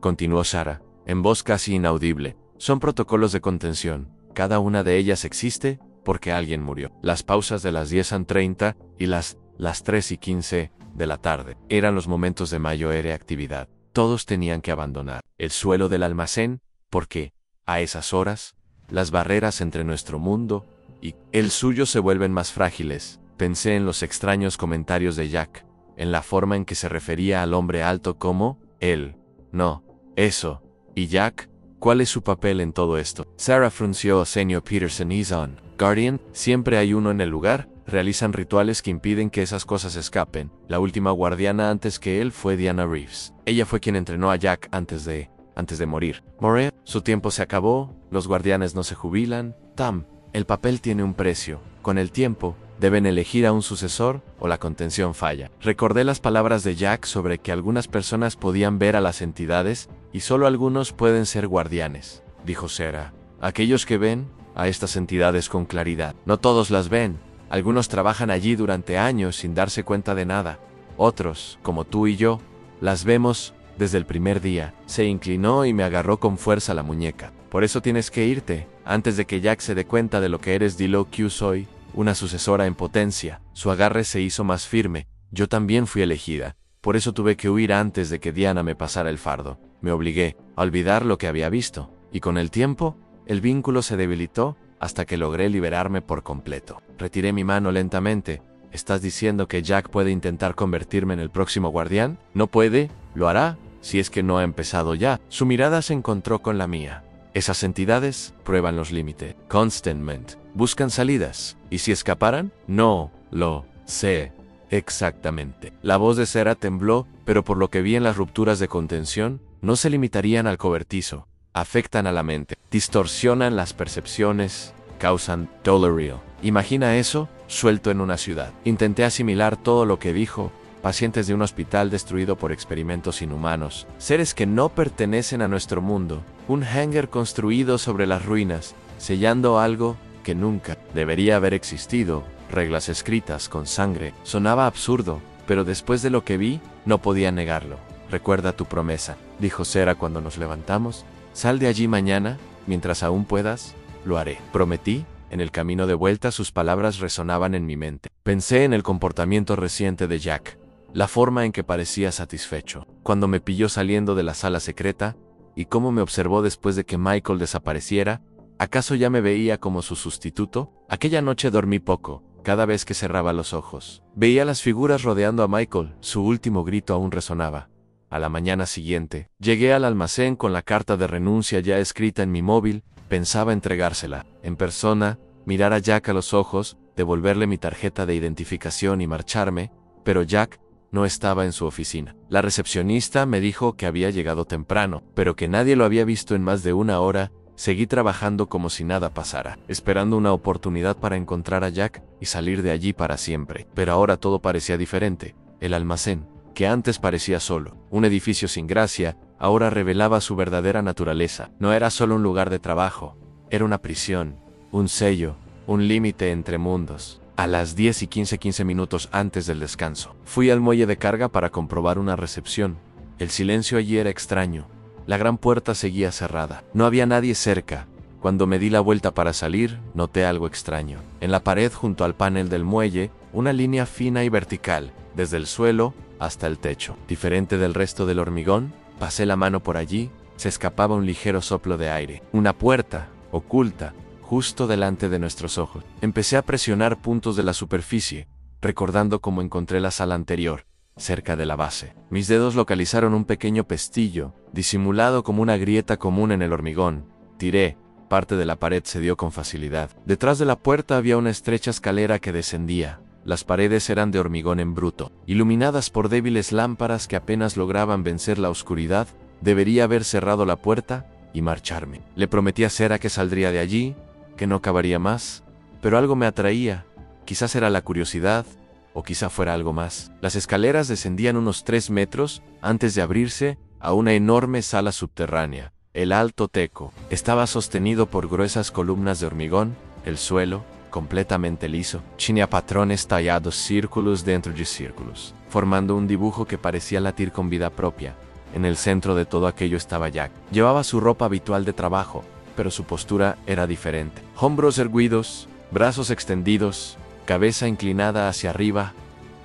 Continuó Sarah, en voz casi inaudible. Son protocolos de contención. Cada una de ellas existe porque alguien murió. Las pausas de las 10:30 y las 3:15 de la tarde eran los momentos de mayor actividad. Todos tenían que abandonar el suelo del almacén porque, a esas horas, las barreras entre nuestro mundo y el suyo se vuelven más frágiles. Pensé en los extraños comentarios de Jack, en la forma en que se refería al hombre alto como él. No, eso. ¿Y Jack? ¿Cuál es su papel en todo esto? Sarah frunció. Señor Peterson is on guardian. Siempre hay uno en el lugar. Realizan rituales que impiden que esas cosas escapen. La última guardiana antes que él fue Diana Reeves. Ella fue quien entrenó a Jack antes de morir. Morea, su tiempo se acabó. Los guardianes no se jubilan. Tam, el papel tiene un precio. Con el tiempo, deben elegir a un sucesor o la contención falla. Recordé las palabras de Jack sobre que algunas personas podían ver a las entidades y solo algunos pueden ser guardianes, dijo Sarah. Aquellos que ven a estas entidades con claridad. No todos las ven. Algunos trabajan allí durante años sin darse cuenta de nada. Otros, como tú y yo, las vemos desde el primer día. Se inclinó y me agarró con fuerza la muñeca. Por eso tienes que irte, antes de que Jack se dé cuenta de lo que eres. Dilo que soy una sucesora en potencia. Su agarre se hizo más firme. Yo también fui elegida. Por eso tuve que huir antes de que Diana me pasara el fardo. Me obligué a olvidar lo que había visto. Y con el tiempo, el vínculo se debilitó hasta que logré liberarme por completo. Retiré mi mano lentamente. ¿Estás diciendo que Jack puede intentar convertirme en el próximo guardián? No puede, lo hará, si es que no ha empezado ya. Su mirada se encontró con la mía. Esas entidades prueban los límites. Constantemente. Buscan salidas. ¿Y si escaparan? No lo sé exactamente. La voz de Sarah tembló, pero por lo que vi en las rupturas de contención, no se limitarían al cobertizo. Afectan a la mente, distorsionan las percepciones, causan dolorio. Imagina eso, suelto en una ciudad. Intenté asimilar todo lo que dijo. Pacientes de un hospital destruido por experimentos inhumanos, seres que no pertenecen a nuestro mundo, un hangar construido sobre las ruinas, sellando algo que nunca debería haber existido, reglas escritas con sangre. Sonaba absurdo, pero después de lo que vi, no podía negarlo. Recuerda tu promesa, dijo Sarah cuando nos levantamos. Sal de allí mañana Mientras aún puedas, lo haré. Prometí. En el camino de vuelta sus palabras resonaban en mi mente. Pensé en el comportamiento reciente de Jack, la forma en que parecía satisfecho cuando me pilló saliendo de la sala secreta, y cómo me observó después de que Michael desapareciera. ¿Acaso ya me veía como su sustituto? Aquella noche dormí poco. Cada vez que cerraba los ojos, veía las figuras rodeando a Michael. Su último grito aún resonaba. A la mañana siguiente, llegué al almacén con la carta de renuncia ya escrita en mi móvil. Pensaba entregársela en persona, mirar a Jack a los ojos, devolverle mi tarjeta de identificación y marcharme, pero Jack no estaba en su oficina. La recepcionista me dijo que había llegado temprano, pero que nadie lo había visto en más de una hora. Seguí trabajando como si nada pasara, esperando una oportunidad para encontrar a Jack y salir de allí para siempre. Pero ahora todo parecía diferente. El almacén, que antes parecía solo un edificio sin gracia, ahora revelaba su verdadera naturaleza. No era solo un lugar de trabajo, era una prisión, un sello, un límite entre mundos. A las 10:15 antes del descanso, fui al muelle de carga para comprobar una recepción. El silencio allí era extraño. La gran puerta seguía cerrada. No había nadie cerca. Cuando me di la vuelta para salir, noté algo extraño. En la pared junto al panel del muelle, una línea fina y vertical, desde el suelo hasta el techo. Diferente del resto del hormigón, pasé la mano por allí, se escapaba un ligero soplo de aire. Una puerta, oculta, justo delante de nuestros ojos. Empecé a presionar puntos de la superficie, recordando cómo encontré la sala anterior, cerca de la base. Mis dedos localizaron un pequeño pestillo, disimulado como una grieta común en el hormigón. Tiré. Parte de la pared cedió con facilidad. Detrás de la puerta había una estrecha escalera que descendía. Las paredes eran de hormigón en bruto, iluminadas por débiles lámparas que apenas lograban vencer la oscuridad. Debería haber cerrado la puerta y marcharme. Le prometí a Sarah que saldría de allí, que no cavaría más, pero algo me atraía. Quizás era la curiosidad, o quizá fuera algo más. Las escaleras descendían unos 3 metros antes de abrirse a una enorme sala subterránea. El alto techo estaba sostenido por gruesas columnas de hormigón, el suelo, completamente liso, tenía patrones tallados círculos dentro de círculos, formando un dibujo que parecía latir con vida propia. En el centro de todo aquello estaba Jack. Llevaba su ropa habitual de trabajo, pero su postura era diferente. Hombros erguidos, brazos extendidos, cabeza inclinada hacia arriba.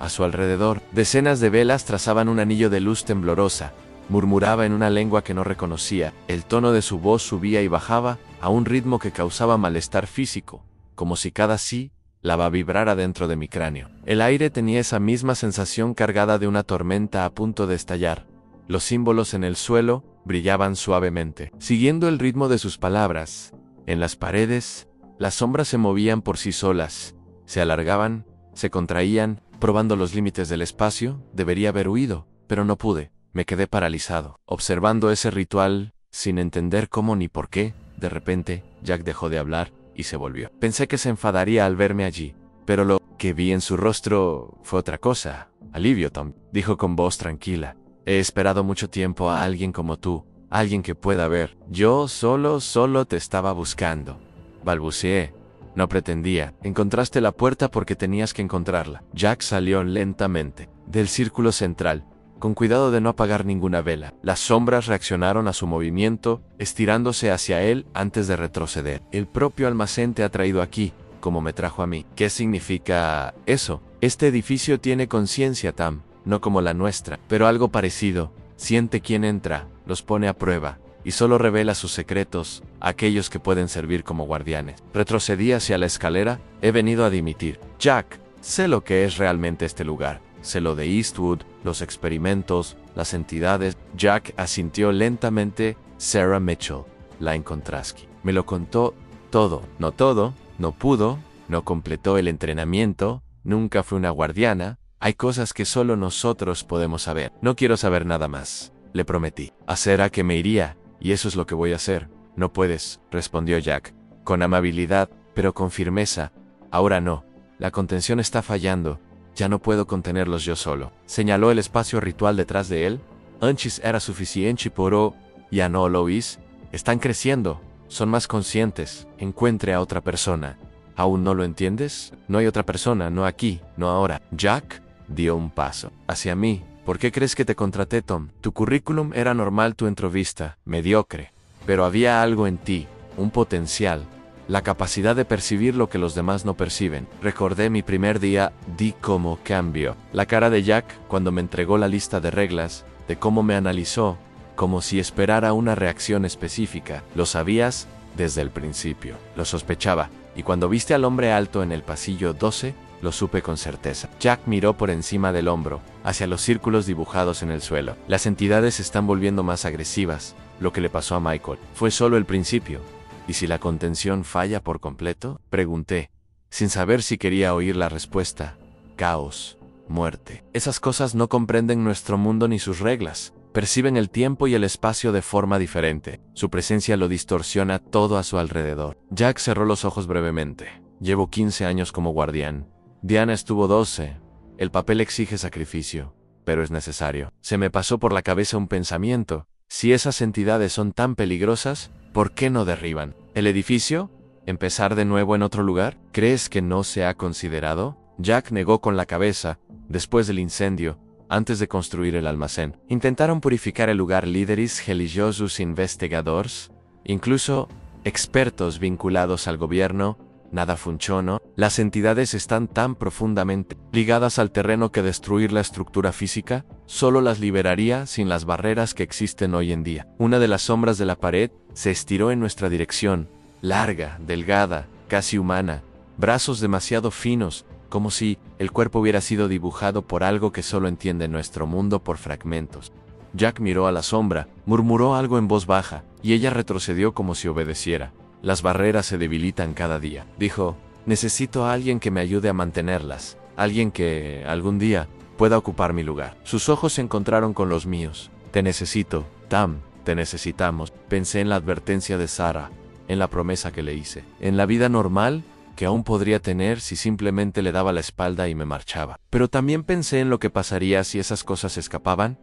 A su alrededor, decenas de velas trazaban un anillo de luz temblorosa. Murmuraba en una lengua que no reconocía. El tono de su voz subía y bajaba a un ritmo que causaba malestar físico, como si cada sílaba vibrara dentro de mi cráneo. El aire tenía esa misma sensación cargada de una tormenta a punto de estallar. Los símbolos en el suelo brillaban suavemente, siguiendo el ritmo de sus palabras. En las paredes, las sombras se movían por sí solas, se alargaban, se contraían, probando los límites del espacio. Debería haber huido, pero no pude. Me quedé paralizado, observando ese ritual, sin entender cómo ni por qué. De repente, Jack dejó de hablar y se volvió. Pensé que se enfadaría al verme allí, pero lo que vi en su rostro fue otra cosa. Alivio, Tom, dijo con voz tranquila. He esperado mucho tiempo a alguien como tú, alguien que pueda ver. Yo solo te estaba buscando. Balbuceé. No pretendía. Encontraste la puerta porque tenías que encontrarla. Jack salió lentamente del círculo central, con cuidado de no apagar ninguna vela. Las sombras reaccionaron a su movimiento, estirándose hacia él antes de retroceder. El propio almacén te ha traído aquí, como me trajo a mí. ¿Qué significa eso? Este edificio tiene conciencia, Tam, no como la nuestra, pero algo parecido. Siente quién entra, los pone a prueba, y solo revela sus secretos a aquellos que pueden servir como guardianes. Retrocedí hacia la escalera. He venido a dimitir. Jack, sé lo que es realmente este lugar. Sé lo de Eastwood, los experimentos, las entidades. Jack asintió lentamente. Sarah Mitchell, Lynn Kontrasky. Me lo contó todo. No todo, no pudo, no completó el entrenamiento, nunca fue una guardiana. Hay cosas que solo nosotros podemos saber. No quiero saber nada más, le prometí. A Sarah que me iría, y eso es lo que voy a hacer. No puedes, respondió Jack, con amabilidad, pero con firmeza. Ahora no, la contención está fallando. Ya no puedo contenerlos yo solo. Señaló el espacio ritual detrás de él. Antes era suficiente, pero ya no lo es. Están creciendo, son más conscientes. Encuentre a otra persona. ¿Aún no lo entiendes? No hay otra persona, no aquí, no ahora. Jack dio un paso hacia mí. ¿Por qué crees que te contraté, Tom? Tu currículum era normal, tu entrevista, mediocre. Pero había algo en ti, un potencial, la capacidad de percibir lo que los demás no perciben. Recordé mi primer día, di cómo cambió. La cara de Jack cuando me entregó la lista de reglas, de cómo me analizó, como si esperara una reacción específica. Lo sabías desde el principio. Lo sospechaba, y cuando viste al hombre alto en el pasillo 12, lo supe con certeza. Jack miró por encima del hombro, hacia los círculos dibujados en el suelo. Las entidades se están volviendo más agresivas. Lo que le pasó a Michael fue solo el principio. ¿Y si la contención falla por completo? Pregunté, sin saber si quería oír la respuesta. Caos, muerte. Esas cosas no comprenden nuestro mundo ni sus reglas. Perciben el tiempo y el espacio de forma diferente. Su presencia lo distorsiona todo a su alrededor. Jack cerró los ojos brevemente. Llevo 15 años como guardián. Diana estuvo 12. El papel exige sacrificio, pero es necesario. Se me pasó por la cabeza un pensamiento. Si esas entidades son tan peligrosas, ¿por qué no derriban el edificio? ¿Empezar de nuevo en otro lugar? ¿Crees que no se ha considerado? Jack negó con la cabeza. Después del incendio, antes de construir el almacén, intentaron purificar el lugar líderes religiosos investigadores, incluso expertos vinculados al gobierno. Nada funcionó. Las entidades están tan profundamente ligadas al terreno que destruir la estructura física solo las liberaría sin las barreras que existen hoy en día. Una de las sombras de la pared se estiró en nuestra dirección, larga, delgada, casi humana, brazos demasiado finos, como si el cuerpo hubiera sido dibujado por algo que solo entiende nuestro mundo por fragmentos. Jack miró a la sombra, murmuró algo en voz baja, y ella retrocedió como si obedeciera. Las barreras se debilitan cada día. Dijo, necesito a alguien que me ayude a mantenerlas, alguien que, algún día, pueda ocupar mi lugar. Sus ojos se encontraron con los míos. Te necesito, Tam, te necesitamos. Pensé en la advertencia de Sarah, en la promesa que le hice, en la vida normal que aún podría tener si simplemente le daba la espalda y me marchaba. Pero también pensé en lo que pasaría si esas cosas escapaban,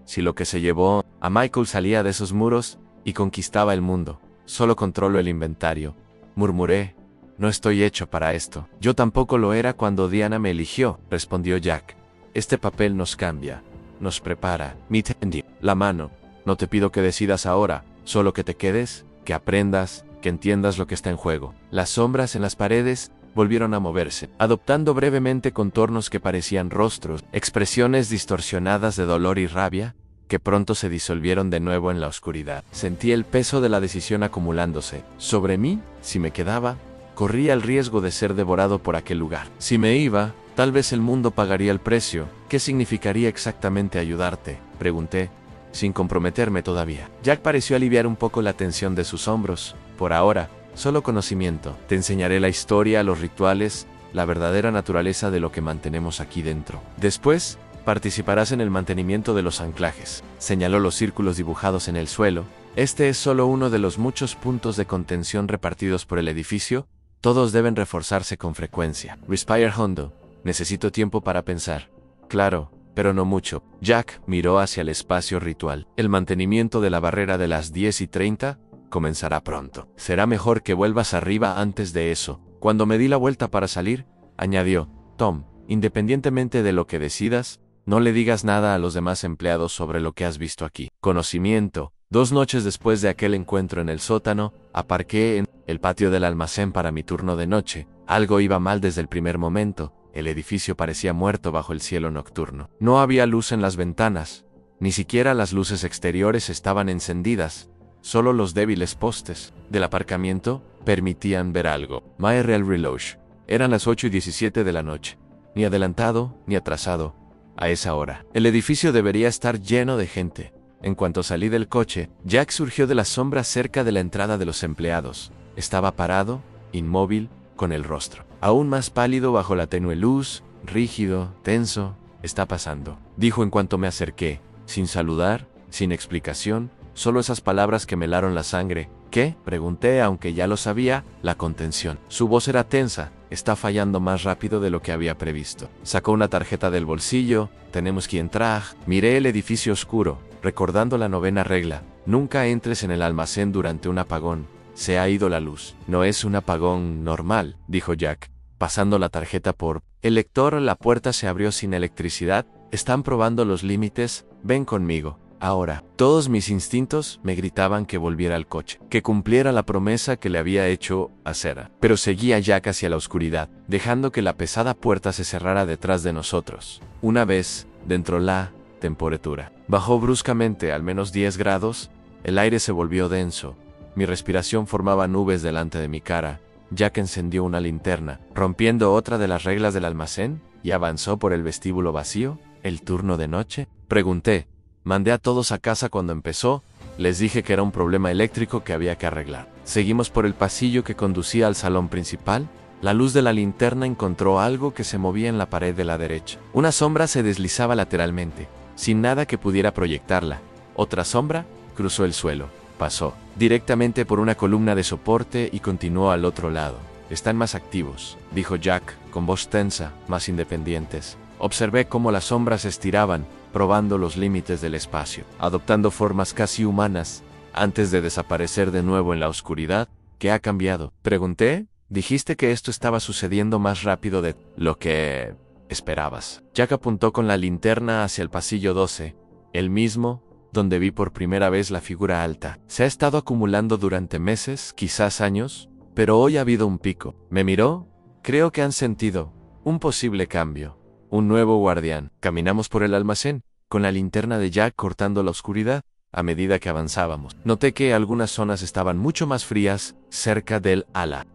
si lo que se llevó a Michael salía de esos muros y conquistaba el mundo. Solo controlo el inventario. Murmuré, no estoy hecho para esto. Yo tampoco lo era cuando Diana me eligió, respondió Jack. Este papel nos cambia, nos prepara. Me tendí la mano. No te pido que decidas ahora, solo que te quedes, que aprendas, que entiendas lo que está en juego. Las sombras en las paredes volvieron a moverse, adoptando brevemente contornos que parecían rostros, expresiones distorsionadas de dolor y rabia, que pronto se disolvieron de nuevo en la oscuridad. Sentí el peso de la decisión acumulándose. Sobre mí, si me quedaba, corría el riesgo de ser devorado por aquel lugar. Si me iba, tal vez el mundo pagaría el precio. ¿Qué significaría exactamente ayudarte?, pregunté, sin comprometerme todavía. Jack pareció aliviar un poco la tensión de sus hombros. Por ahora, solo conocimiento. Te enseñaré la historia, los rituales, la verdadera naturaleza de lo que mantenemos aquí dentro. Después, participarás en el mantenimiento de los anclajes. Señaló los círculos dibujados en el suelo. Este es solo uno de los muchos puntos de contención repartidos por el edificio. Todos deben reforzarse con frecuencia. Respire hondo. Necesito tiempo para pensar. Claro, pero no mucho. Jack miró hacia el espacio ritual. El mantenimiento de la barrera de las 10:30 comenzará pronto. Será mejor que vuelvas arriba antes de eso. Cuando me di la vuelta para salir, añadió, Tom, independientemente de lo que decidas, no le digas nada a los demás empleados sobre lo que has visto aquí. Conocimiento. 2 noches después de aquel encuentro en el sótano, aparqué en el patio del almacén para mi turno de noche. Algo iba mal desde el primer momento. El edificio parecía muerto bajo el cielo nocturno. No había luz en las ventanas. Ni siquiera las luces exteriores estaban encendidas. Solo los débiles postes del aparcamiento permitían ver algo. My Real Reloj. Eran las 8:17 de la noche. Ni adelantado, ni atrasado. A esa hora, el edificio debería estar lleno de gente. En cuanto salí del coche, Jack surgió de las sombras cerca de la entrada de los empleados. Estaba parado, inmóvil, con el rostro aún más pálido bajo la tenue luz, rígido, tenso. «Está pasando», dijo en cuanto me acerqué, sin saludar, sin explicación, solo esas palabras que me helaron la sangre. «¿Qué?», pregunté, aunque ya lo sabía. «La contención». Su voz era tensa. «Está fallando más rápido de lo que había previsto». Sacó una tarjeta del bolsillo. «Tenemos que entrar». Miré el edificio oscuro, recordando la 9ª regla. Nunca entres en el almacén durante un apagón. Se ha ido la luz. «No es un apagón normal», dijo Jack, pasando la tarjeta por el lector. La puerta se abrió sin electricidad. «Están probando los límites. Ven conmigo». Ahora, todos mis instintos me gritaban que volviera al coche, que cumpliera la promesa que le había hecho a Sarah. Pero seguía Jack hacia la oscuridad, dejando que la pesada puerta se cerrara detrás de nosotros. Una vez dentro, la temperatura bajó bruscamente al menos 10 grados, el aire se volvió denso, mi respiración formaba nubes delante de mi cara. Jack encendió una linterna, rompiendo otra de las reglas del almacén, y avanzó por el vestíbulo vacío. ¿El turno de noche?, pregunté. Mandé a todos a casa cuando empezó, les dije que era un problema eléctrico que había que arreglar. Seguimos por el pasillo que conducía al salón principal. La luz de la linterna encontró algo que se movía en la pared de la derecha. Una sombra se deslizaba lateralmente, sin nada que pudiera proyectarla. Otra sombra cruzó el suelo, pasó directamente por una columna de soporte y continuó al otro lado. Están más activos, dijo Jack, con voz tensa, más independientes. Observé cómo las sombras se estiraban, probando los límites del espacio, adoptando formas casi humanas, antes de desaparecer de nuevo en la oscuridad. ¿Qué ha cambiado?, pregunté. Dijiste que esto estaba sucediendo más rápido de lo que esperabas. Jack apuntó con la linterna hacia el pasillo 12, el mismo donde vi por primera vez la figura alta. Se ha estado acumulando durante meses, quizás años, pero hoy ha habido un pico. Me miró. Creo que han sentido un posible cambio. Un nuevo guardián. Caminamos por el almacén, con la linterna de Jack cortando la oscuridad. A medida que avanzábamos, noté que algunas zonas estaban mucho más frías, cerca del ala.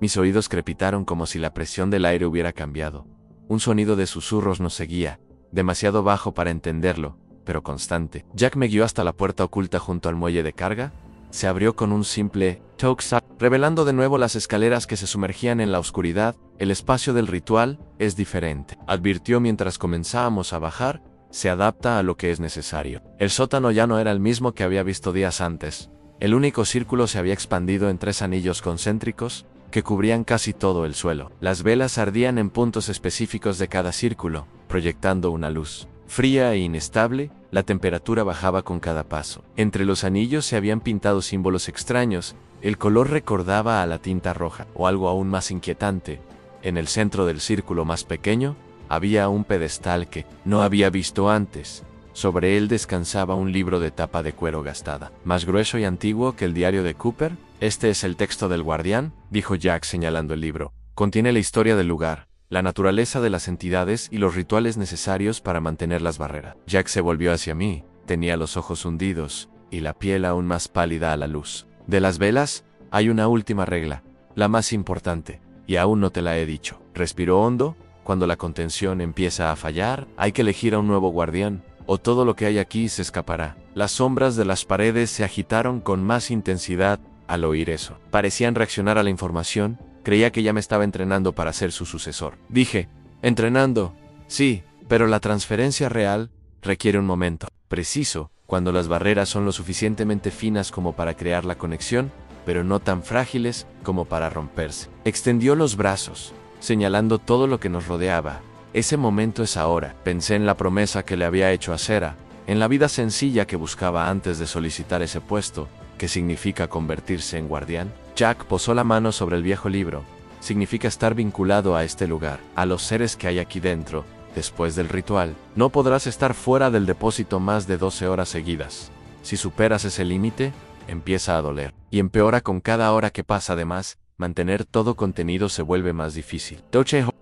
Mis oídos crepitaron como si la presión del aire hubiera cambiado. Un sonido de susurros nos seguía, demasiado bajo para entenderlo, pero constante. Jack me guió hasta la puerta oculta junto al muelle de carga. Se abrió con un simple toc-sac, revelando de nuevo las escaleras que se sumergían en la oscuridad. El espacio del ritual es diferente, advirtió mientras comenzábamos a bajar. Se adapta a lo que es necesario. El sótano ya no era el mismo que había visto días antes. El único círculo se había expandido en 3 anillos concéntricos que cubrían casi todo el suelo. Las velas ardían en puntos específicos de cada círculo, proyectando una luz fría e inestable. La temperatura bajaba con cada paso. Entre los anillos se habían pintado símbolos extraños. El color recordaba a la tinta roja, o algo aún más inquietante. En el centro del círculo más pequeño había un pedestal que no había visto antes. Sobre él descansaba un libro de tapa de cuero gastada, más grueso y antiguo que el diario de Cooper. Este es el texto del guardián, dijo Jack señalando el libro. Contiene la historia del lugar, la naturaleza de las entidades y los rituales necesarios para mantener las barreras. Jack se volvió hacia mí, tenía los ojos hundidos y la piel aún más pálida a la luz. De las velas, hay una última regla, la más importante, y aún no te la he dicho. Respiró hondo. Cuando la contención empieza a fallar, hay que elegir a un nuevo guardián, o todo lo que hay aquí se escapará. Las sombras de las paredes se agitaron con más intensidad al oír eso. Parecían reaccionar a la información. Creía que ya me estaba entrenando para ser su sucesor. Dije, ¿entrenando? Sí, pero la transferencia real requiere un momento preciso, cuando las barreras son lo suficientemente finas como para crear la conexión, pero no tan frágiles como para romperse. Extendió los brazos, señalando todo lo que nos rodeaba. Ese momento es ahora. Pensé en la promesa que le había hecho a Sarah, en la vida sencilla que buscaba antes de solicitar ese puesto, que significa convertirse en guardián. Jack posó la mano sobre el viejo libro. Significa estar vinculado a este lugar, a los seres que hay aquí dentro. Después del ritual, no podrás estar fuera del depósito más de 12 horas seguidas. Si superas ese límite, empieza a doler, y empeora con cada hora que pasa. Además, mantener todo contenido se vuelve más difícil.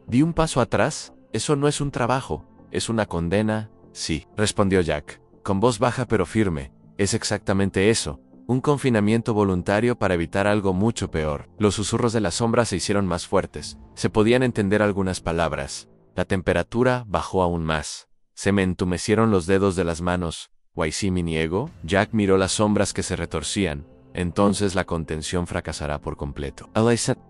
Di un paso atrás. Eso no es un trabajo, es una condena. Sí, respondió Jack, con voz baja pero firme. Es exactamente eso, un confinamiento voluntario para evitar algo mucho peor. Los susurros de la sombra se hicieron más fuertes. Se podían entender algunas palabras. La temperatura bajó aún más. Se me entumecieron los dedos de las manos. ¿Why sí me niego? Jack miró las sombras que se retorcían. Entonces la contención fracasará por completo.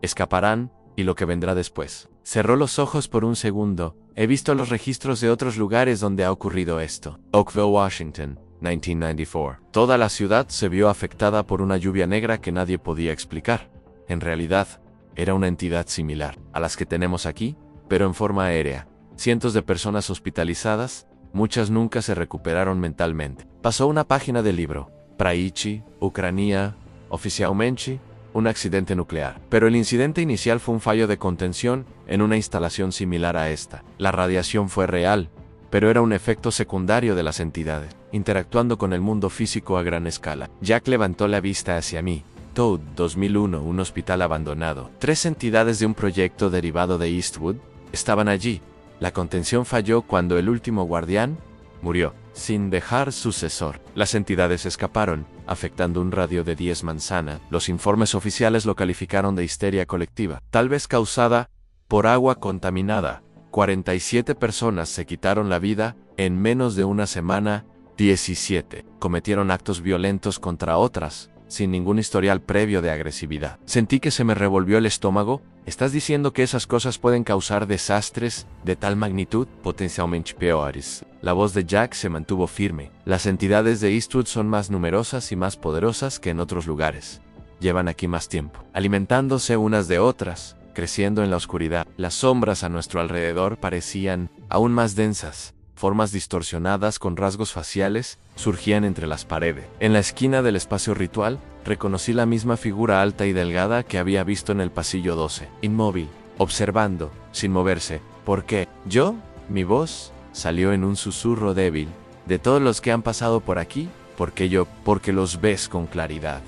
Escaparán, y lo que vendrá después. Cerró los ojos por un segundo. He visto los registros de otros lugares donde ha ocurrido esto. Oakville, Washington, 1994. Toda la ciudad se vio afectada por una lluvia negra que nadie podía explicar. En realidad, era una entidad similar a las que tenemos aquí, pero en forma aérea. Cientos de personas hospitalizadas, muchas nunca se recuperaron mentalmente. Pasó una página del libro. Praichi, Ucrania, oficialmente, un accidente nuclear. Pero el incidente inicial fue un fallo de contención en una instalación similar a esta. La radiación fue real, pero era un efecto secundario de las entidades, interactuando con el mundo físico a gran escala. Jack levantó la vista hacia mí. Toad, 2001, un hospital abandonado. 3 entidades de un proyecto derivado de Eastwood estaban allí. La contención falló cuando el último guardián murió, sin dejar sucesor. Las entidades escaparon, afectando un radio de 10 manzanas. Los informes oficiales lo calificaron de histeria colectiva, tal vez causada por agua contaminada. 47 personas se quitaron la vida en menos de una semana. 17 cometieron actos violentos contra otras, sin ningún historial previo de agresividad. Sentí que se me revolvió el estómago. ¿Estás diciendo que esas cosas pueden causar desastres de tal magnitud? Potencialmente peores. La voz de Jack se mantuvo firme. Las entidades de Eastwood son más numerosas y más poderosas que en otros lugares. Llevan aquí más tiempo, alimentándose unas de otras, creciendo en la oscuridad. Las sombras a nuestro alrededor parecían aún más densas. Formas distorsionadas con rasgos faciales surgían entre las paredes. En la esquina del espacio ritual, reconocí la misma figura alta y delgada que había visto en el pasillo 12, inmóvil, observando, sin moverse. ¿Por qué? ¿Yo? Mi voz salió en un susurro débil. De todos los que han pasado por aquí, ¿por qué yo? Porque los ves con claridad.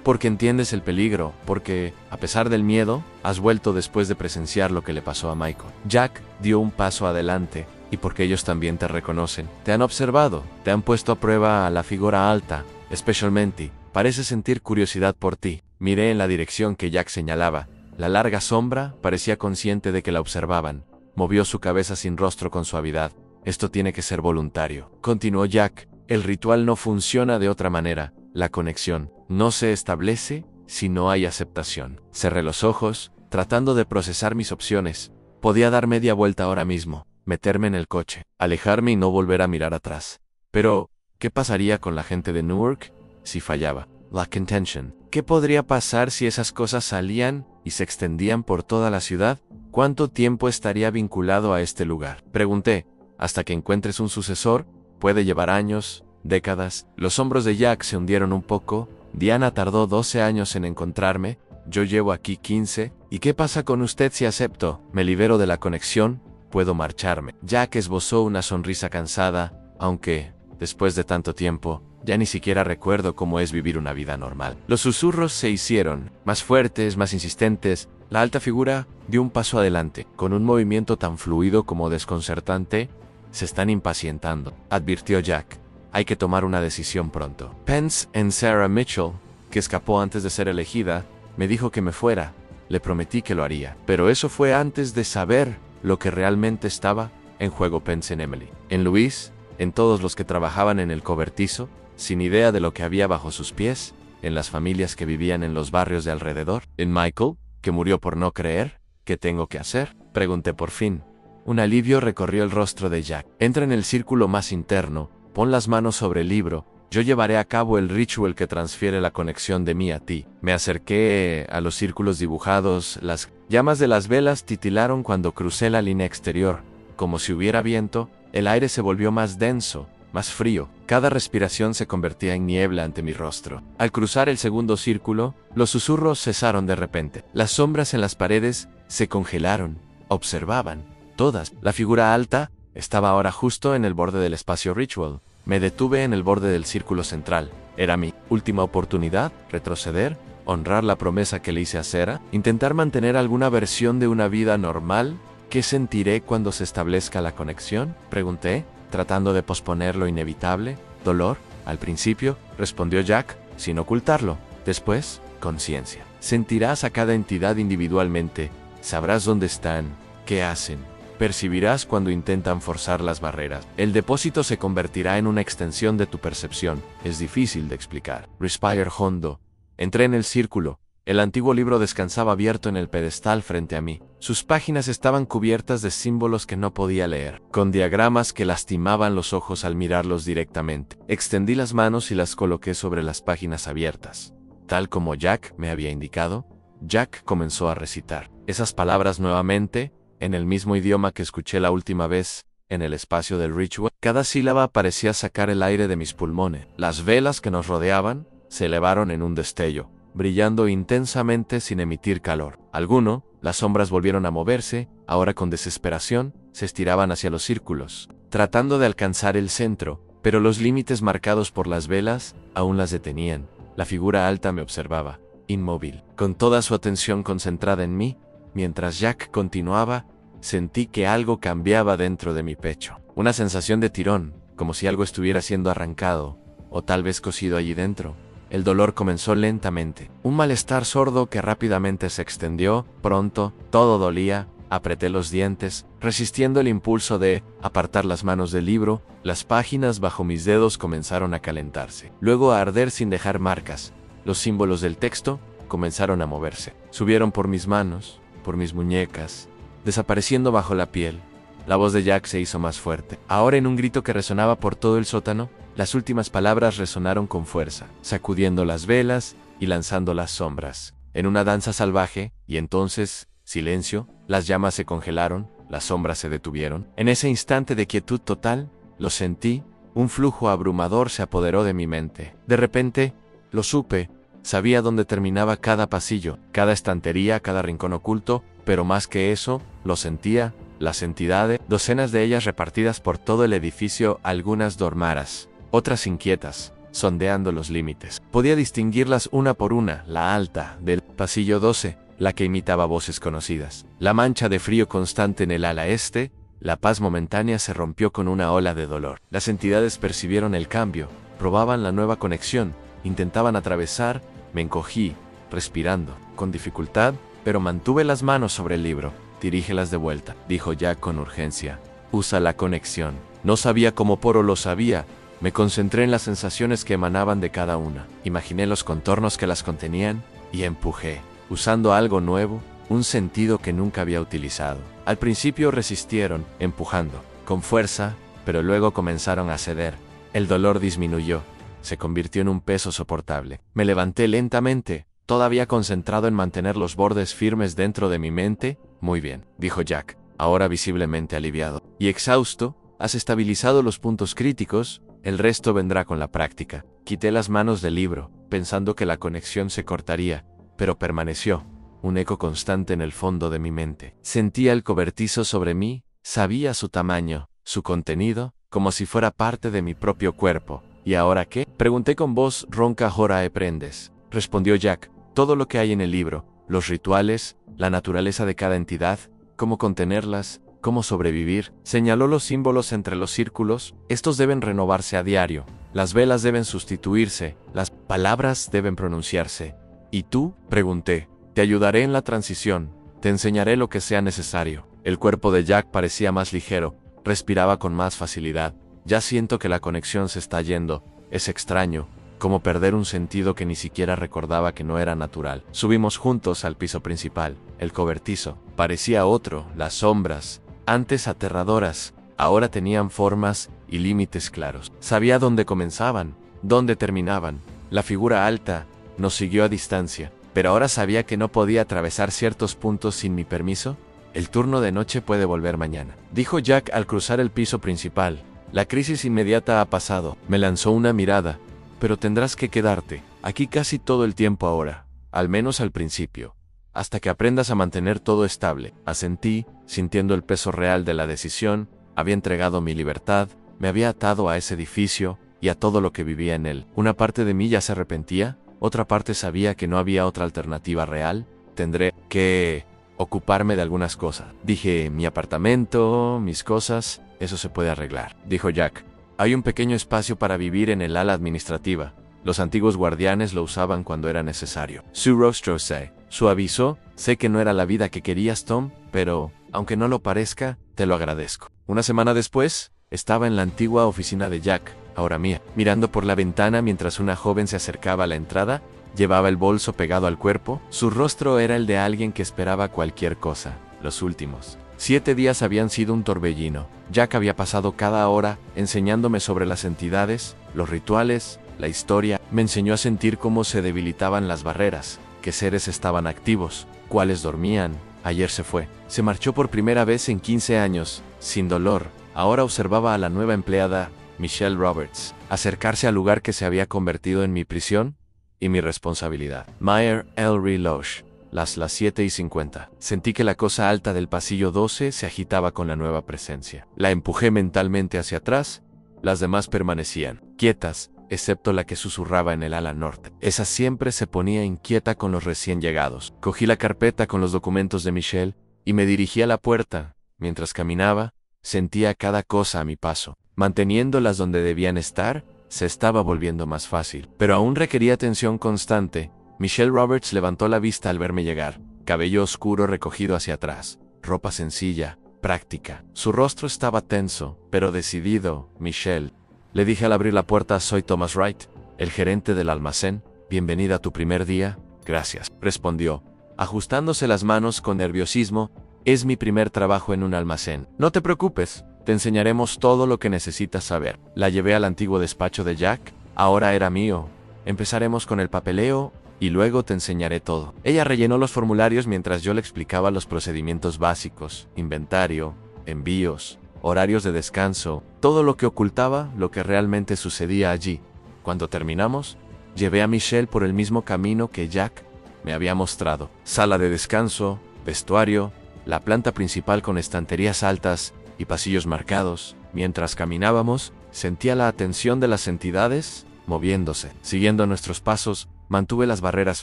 Porque entiendes el peligro, porque, a pesar del miedo, has vuelto después de presenciar lo que le pasó a Michael. Jack dio un paso adelante. Y porque ellos también te reconocen. Te han observado, te han puesto a prueba a la figura alta, especialmente. Parece sentir curiosidad por ti. Miré en la dirección que Jack señalaba. La larga sombra parecía consciente de que la observaban. Movió su cabeza sin rostro con suavidad. Esto tiene que ser voluntario. Continuó Jack. El ritual no funciona de otra manera. La conexión no se establece si no hay aceptación. Cerré los ojos, tratando de procesar mis opciones. Podía dar media vuelta ahora mismo. Meterme en el coche, alejarme y no volver a mirar atrás. Pero, ¿qué pasaría con la gente de Newark si fallaba? La contention. ¿Qué podría pasar si esas cosas salían y se extendían por toda la ciudad? ¿Cuánto tiempo estaría vinculado a este lugar? Pregunté. Hasta que encuentres un sucesor, puede llevar años, décadas. Los hombros de Jack se hundieron un poco. Diana tardó 12 años en encontrarme. Yo llevo aquí 15. ¿Y qué pasa con usted si acepto? Me libero de la conexión. Puedo marcharme. Jack esbozó una sonrisa cansada, aunque, después de tanto tiempo, ya ni siquiera recuerdo cómo es vivir una vida normal. Los susurros se hicieron, más fuertes, más insistentes. La alta figura dio un paso adelante, con un movimiento tan fluido como desconcertante. Se están impacientando, advirtió Jack. Hay que tomar una decisión pronto. Pence en Sarah Mitchell, que escapó antes de ser elegida, me dijo que me fuera. Le prometí que lo haría, pero eso fue antes de saber lo que realmente estaba en juego. Pensé en Emily, en Luis, en todos los que trabajaban en el cobertizo, sin idea de lo que había bajo sus pies, en las familias que vivían en los barrios de alrededor, en Michael, que murió por no creer. ¿Qué tengo que hacer? Pregunté por fin. Un alivio recorrió el rostro de Jack. Entra en el círculo más interno, pon las manos sobre el libro. Yo llevaré a cabo el ritual que transfiere la conexión de mí a ti. Me acerqué a los círculos dibujados. Las llamas de las velas titilaron cuando crucé la línea exterior. Como si hubiera viento, el aire se volvió más denso, más frío. Cada respiración se convertía en niebla ante mi rostro. Al cruzar el segundo círculo, los susurros cesaron de repente. Las sombras en las paredes se congelaron. Observaban. Todas. La figura alta estaba ahora justo en el borde del espacio ritual. Me detuve en el borde del círculo central. Era mi última oportunidad, retroceder, honrar la promesa que le hice a Sarah, intentar mantener alguna versión de una vida normal. ¿Qué sentiré cuando se establezca la conexión? Pregunté, tratando de posponer lo inevitable. ¿Dolor? Al principio, respondió Jack, sin ocultarlo. Después, conciencia. Sentirás a cada entidad individualmente. Sabrás dónde están, qué hacen. Percibirás cuando intentan forzar las barreras. El depósito se convertirá en una extensión de tu percepción. Es difícil de explicar. Respire hondo. Entré en el círculo. El antiguo libro descansaba abierto en el pedestal frente a mí. Sus páginas estaban cubiertas de símbolos que no podía leer, con diagramas que lastimaban los ojos al mirarlos directamente. Extendí las manos y las coloqué sobre las páginas abiertas. Tal como Jack me había indicado, Jack comenzó a recitar esas palabras nuevamente, en el mismo idioma que escuché la última vez, en el espacio del ritual. Cada sílaba parecía sacar el aire de mis pulmones. Las velas que nos rodeaban se elevaron en un destello, brillando intensamente sin emitir calor. Alguno, las sombras volvieron a moverse, ahora con desesperación, se estiraban hacia los círculos, tratando de alcanzar el centro, pero los límites marcados por las velas aún las detenían. La figura alta me observaba, inmóvil, con toda su atención concentrada en mí. Mientras Jack continuaba, sentí que algo cambiaba dentro de mi pecho. Una sensación de tirón, como si algo estuviera siendo arrancado, o tal vez cosido allí dentro. El dolor comenzó lentamente. Un malestar sordo que rápidamente se extendió. Pronto, todo dolía. Apreté los dientes, resistiendo el impulso de apartar las manos del libro. Las páginas bajo mis dedos comenzaron a calentarse, luego a arder sin dejar marcas. Los símbolos del texto comenzaron a moverse. Subieron por mis manos, por mis muñecas, desapareciendo bajo la piel. La voz de Jack se hizo más fuerte. Ahora, en un grito que resonaba por todo el sótano, las últimas palabras resonaron con fuerza, sacudiendo las velas y lanzando las sombras, en una danza salvaje. Y entonces, silencio, las llamas se congelaron, las sombras se detuvieron. En ese instante de quietud total, lo sentí, un flujo abrumador se apoderó de mi mente. De repente, lo supe, sabía dónde terminaba cada pasillo, cada estantería, cada rincón oculto, pero más que eso, lo sentía, las entidades, docenas de ellas repartidas por todo el edificio, algunas dormaras, otras inquietas, sondeando los límites. Podía distinguirlas una por una: la alta, del pasillo 12, la que imitaba voces conocidas, la mancha de frío constante en el ala este. La paz momentánea se rompió con una ola de dolor. Las entidades percibieron el cambio, probaban la nueva conexión, intentaban atravesar. Me encogí, respirando, con dificultad, pero mantuve las manos sobre el libro. Dirígelas de vuelta, dijo Jack con urgencia. Usa la conexión. No sabía cómo Poro lo sabía. Me concentré en las sensaciones que emanaban de cada una. Imaginé los contornos que las contenían y empujé, usando algo nuevo, un sentido que nunca había utilizado. Al principio resistieron, empujando, con fuerza, pero luego comenzaron a ceder. El dolor disminuyó, se convirtió en un peso soportable. Me levanté lentamente, todavía concentrado en mantener los bordes firmes dentro de mi mente. Muy bien, dijo Jack, ahora visiblemente aliviado. Y exhausto, has estabilizado los puntos críticos, el resto vendrá con la práctica. Quité las manos del libro, pensando que la conexión se cortaría, pero permaneció, un eco constante en el fondo de mi mente. Sentía el cobertizo sobre mí, sabía su tamaño, su contenido, como si fuera parte de mi propio cuerpo. ¿Y ahora qué? Pregunté con voz ronca. Ahora aprendes, respondió Jack, todo lo que hay en el libro, los rituales, la naturaleza de cada entidad, cómo contenerlas, cómo sobrevivir. Señaló los símbolos entre los círculos. Estos deben renovarse a diario, las velas deben sustituirse, las palabras deben pronunciarse. ¿Y tú? Pregunté. Te ayudaré en la transición, te enseñaré lo que sea necesario. El cuerpo de Jack parecía más ligero, respiraba con más facilidad. Ya siento que la conexión se está yendo. Es extraño, como perder un sentido que ni siquiera recordaba que no era natural. Subimos juntos al piso principal. El cobertizo parecía otro. Las sombras, antes aterradoras, ahora tenían formas y límites claros. Sabía dónde comenzaban, dónde terminaban. La figura alta nos siguió a distancia, pero ahora sabía que no podía atravesar ciertos puntos sin mi permiso. El turno de noche puede volver mañana, dijo Jack al cruzar el piso principal. La crisis inmediata ha pasado. Me lanzó una mirada. Pero tendrás que quedarte aquí casi todo el tiempo ahora, al menos al principio, hasta que aprendas a mantener todo estable. Asentí, sintiendo el peso real de la decisión. Había entregado mi libertad, me había atado a ese edificio y a todo lo que vivía en él. Una parte de mí ya se arrepentía, otra parte sabía que no había otra alternativa real. Tendré que ocuparme de algunas cosas. Dije, mi apartamento, mis cosas, eso se puede arreglar, dijo Jack. Hay un pequeño espacio para vivir en el ala administrativa. Los antiguos guardianes lo usaban cuando era necesario. Su rostro se suavizó. Sé que no era la vida que querías, Tom, pero, aunque no lo parezca, te lo agradezco. Una semana después, estaba en la antigua oficina de Jack, ahora mía, mirando por la ventana mientras una joven se acercaba a la entrada. Llevaba el bolso pegado al cuerpo. Su rostro era el de alguien que esperaba cualquier cosa. Los últimos 7 días habían sido un torbellino. Jack había pasado cada hora enseñándome sobre las entidades, los rituales, la historia. Me enseñó a sentir cómo se debilitaban las barreras, qué seres estaban activos, cuáles dormían. Ayer se fue. Se marchó por primera vez en 15 años, sin dolor. Ahora observaba a la nueva empleada, Michelle Roberts, acercarse al lugar que se había convertido en mi prisión. y mi responsabilidad. Meyer L. Reloge. Las 7:50. Sentí que la cosa alta del pasillo 12 se agitaba con la nueva presencia. La empujé mentalmente hacia atrás. Las demás permanecían quietas, excepto la que susurraba en el ala norte. Esa siempre se ponía inquieta con los recién llegados. Cogí la carpeta con los documentos de Michelle y me dirigí a la puerta. Mientras caminaba, sentía cada cosa a mi paso. Manteniéndolas donde debían estar, se estaba volviendo más fácil. Pero aún requería atención constante. Michelle Roberts levantó la vista al verme llegar, cabello oscuro recogido hacia atrás, ropa sencilla, práctica. Su rostro estaba tenso, pero decidido. Michelle, le dije al abrir la puerta, soy Thomas Wright, el gerente del almacén. Bienvenida a tu primer día. Gracias, respondió, ajustándose las manos con nerviosismo. Es mi primer trabajo en un almacén. No te preocupes, te enseñaremos todo lo que necesitas saber. La llevé al antiguo despacho de Jack, ahora era mío. Empezaremos con el papeleo y luego te enseñaré todo. Ella rellenó los formularios mientras yo le explicaba los procedimientos básicos, inventario, envíos, horarios de descanso, todo lo que ocultaba lo que realmente sucedía allí. Cuando terminamos, llevé a Michelle por el mismo camino que Jack me había mostrado. Sala de descanso, vestuario, la planta principal con estanterías altas y pasillos marcados. Mientras caminábamos, sentía la atención de las entidades moviéndose. Siguiendo nuestros pasos, mantuve las barreras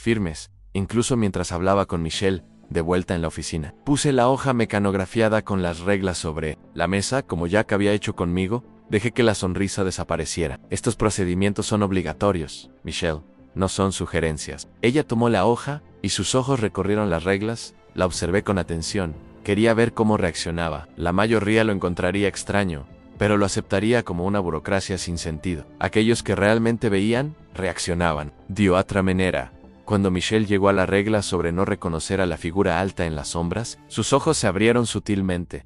firmes, incluso mientras hablaba con Michelle, de vuelta en la oficina. Puse la hoja mecanografiada con las reglas sobre la mesa, como Jack había hecho conmigo. Dejé que la sonrisa desapareciera. Estos procedimientos son obligatorios, Michelle, no son sugerencias. Ella tomó la hoja y sus ojos recorrieron las reglas. La observé con atención. Quería ver cómo reaccionaba. La mayoría lo encontraría extraño, pero lo aceptaría como una burocracia sin sentido. Aquellos que realmente veían, reaccionaban. De otra manera, cuando Michelle llegó a la regla sobre no reconocer a la figura alta en las sombras, sus ojos se abrieron sutilmente.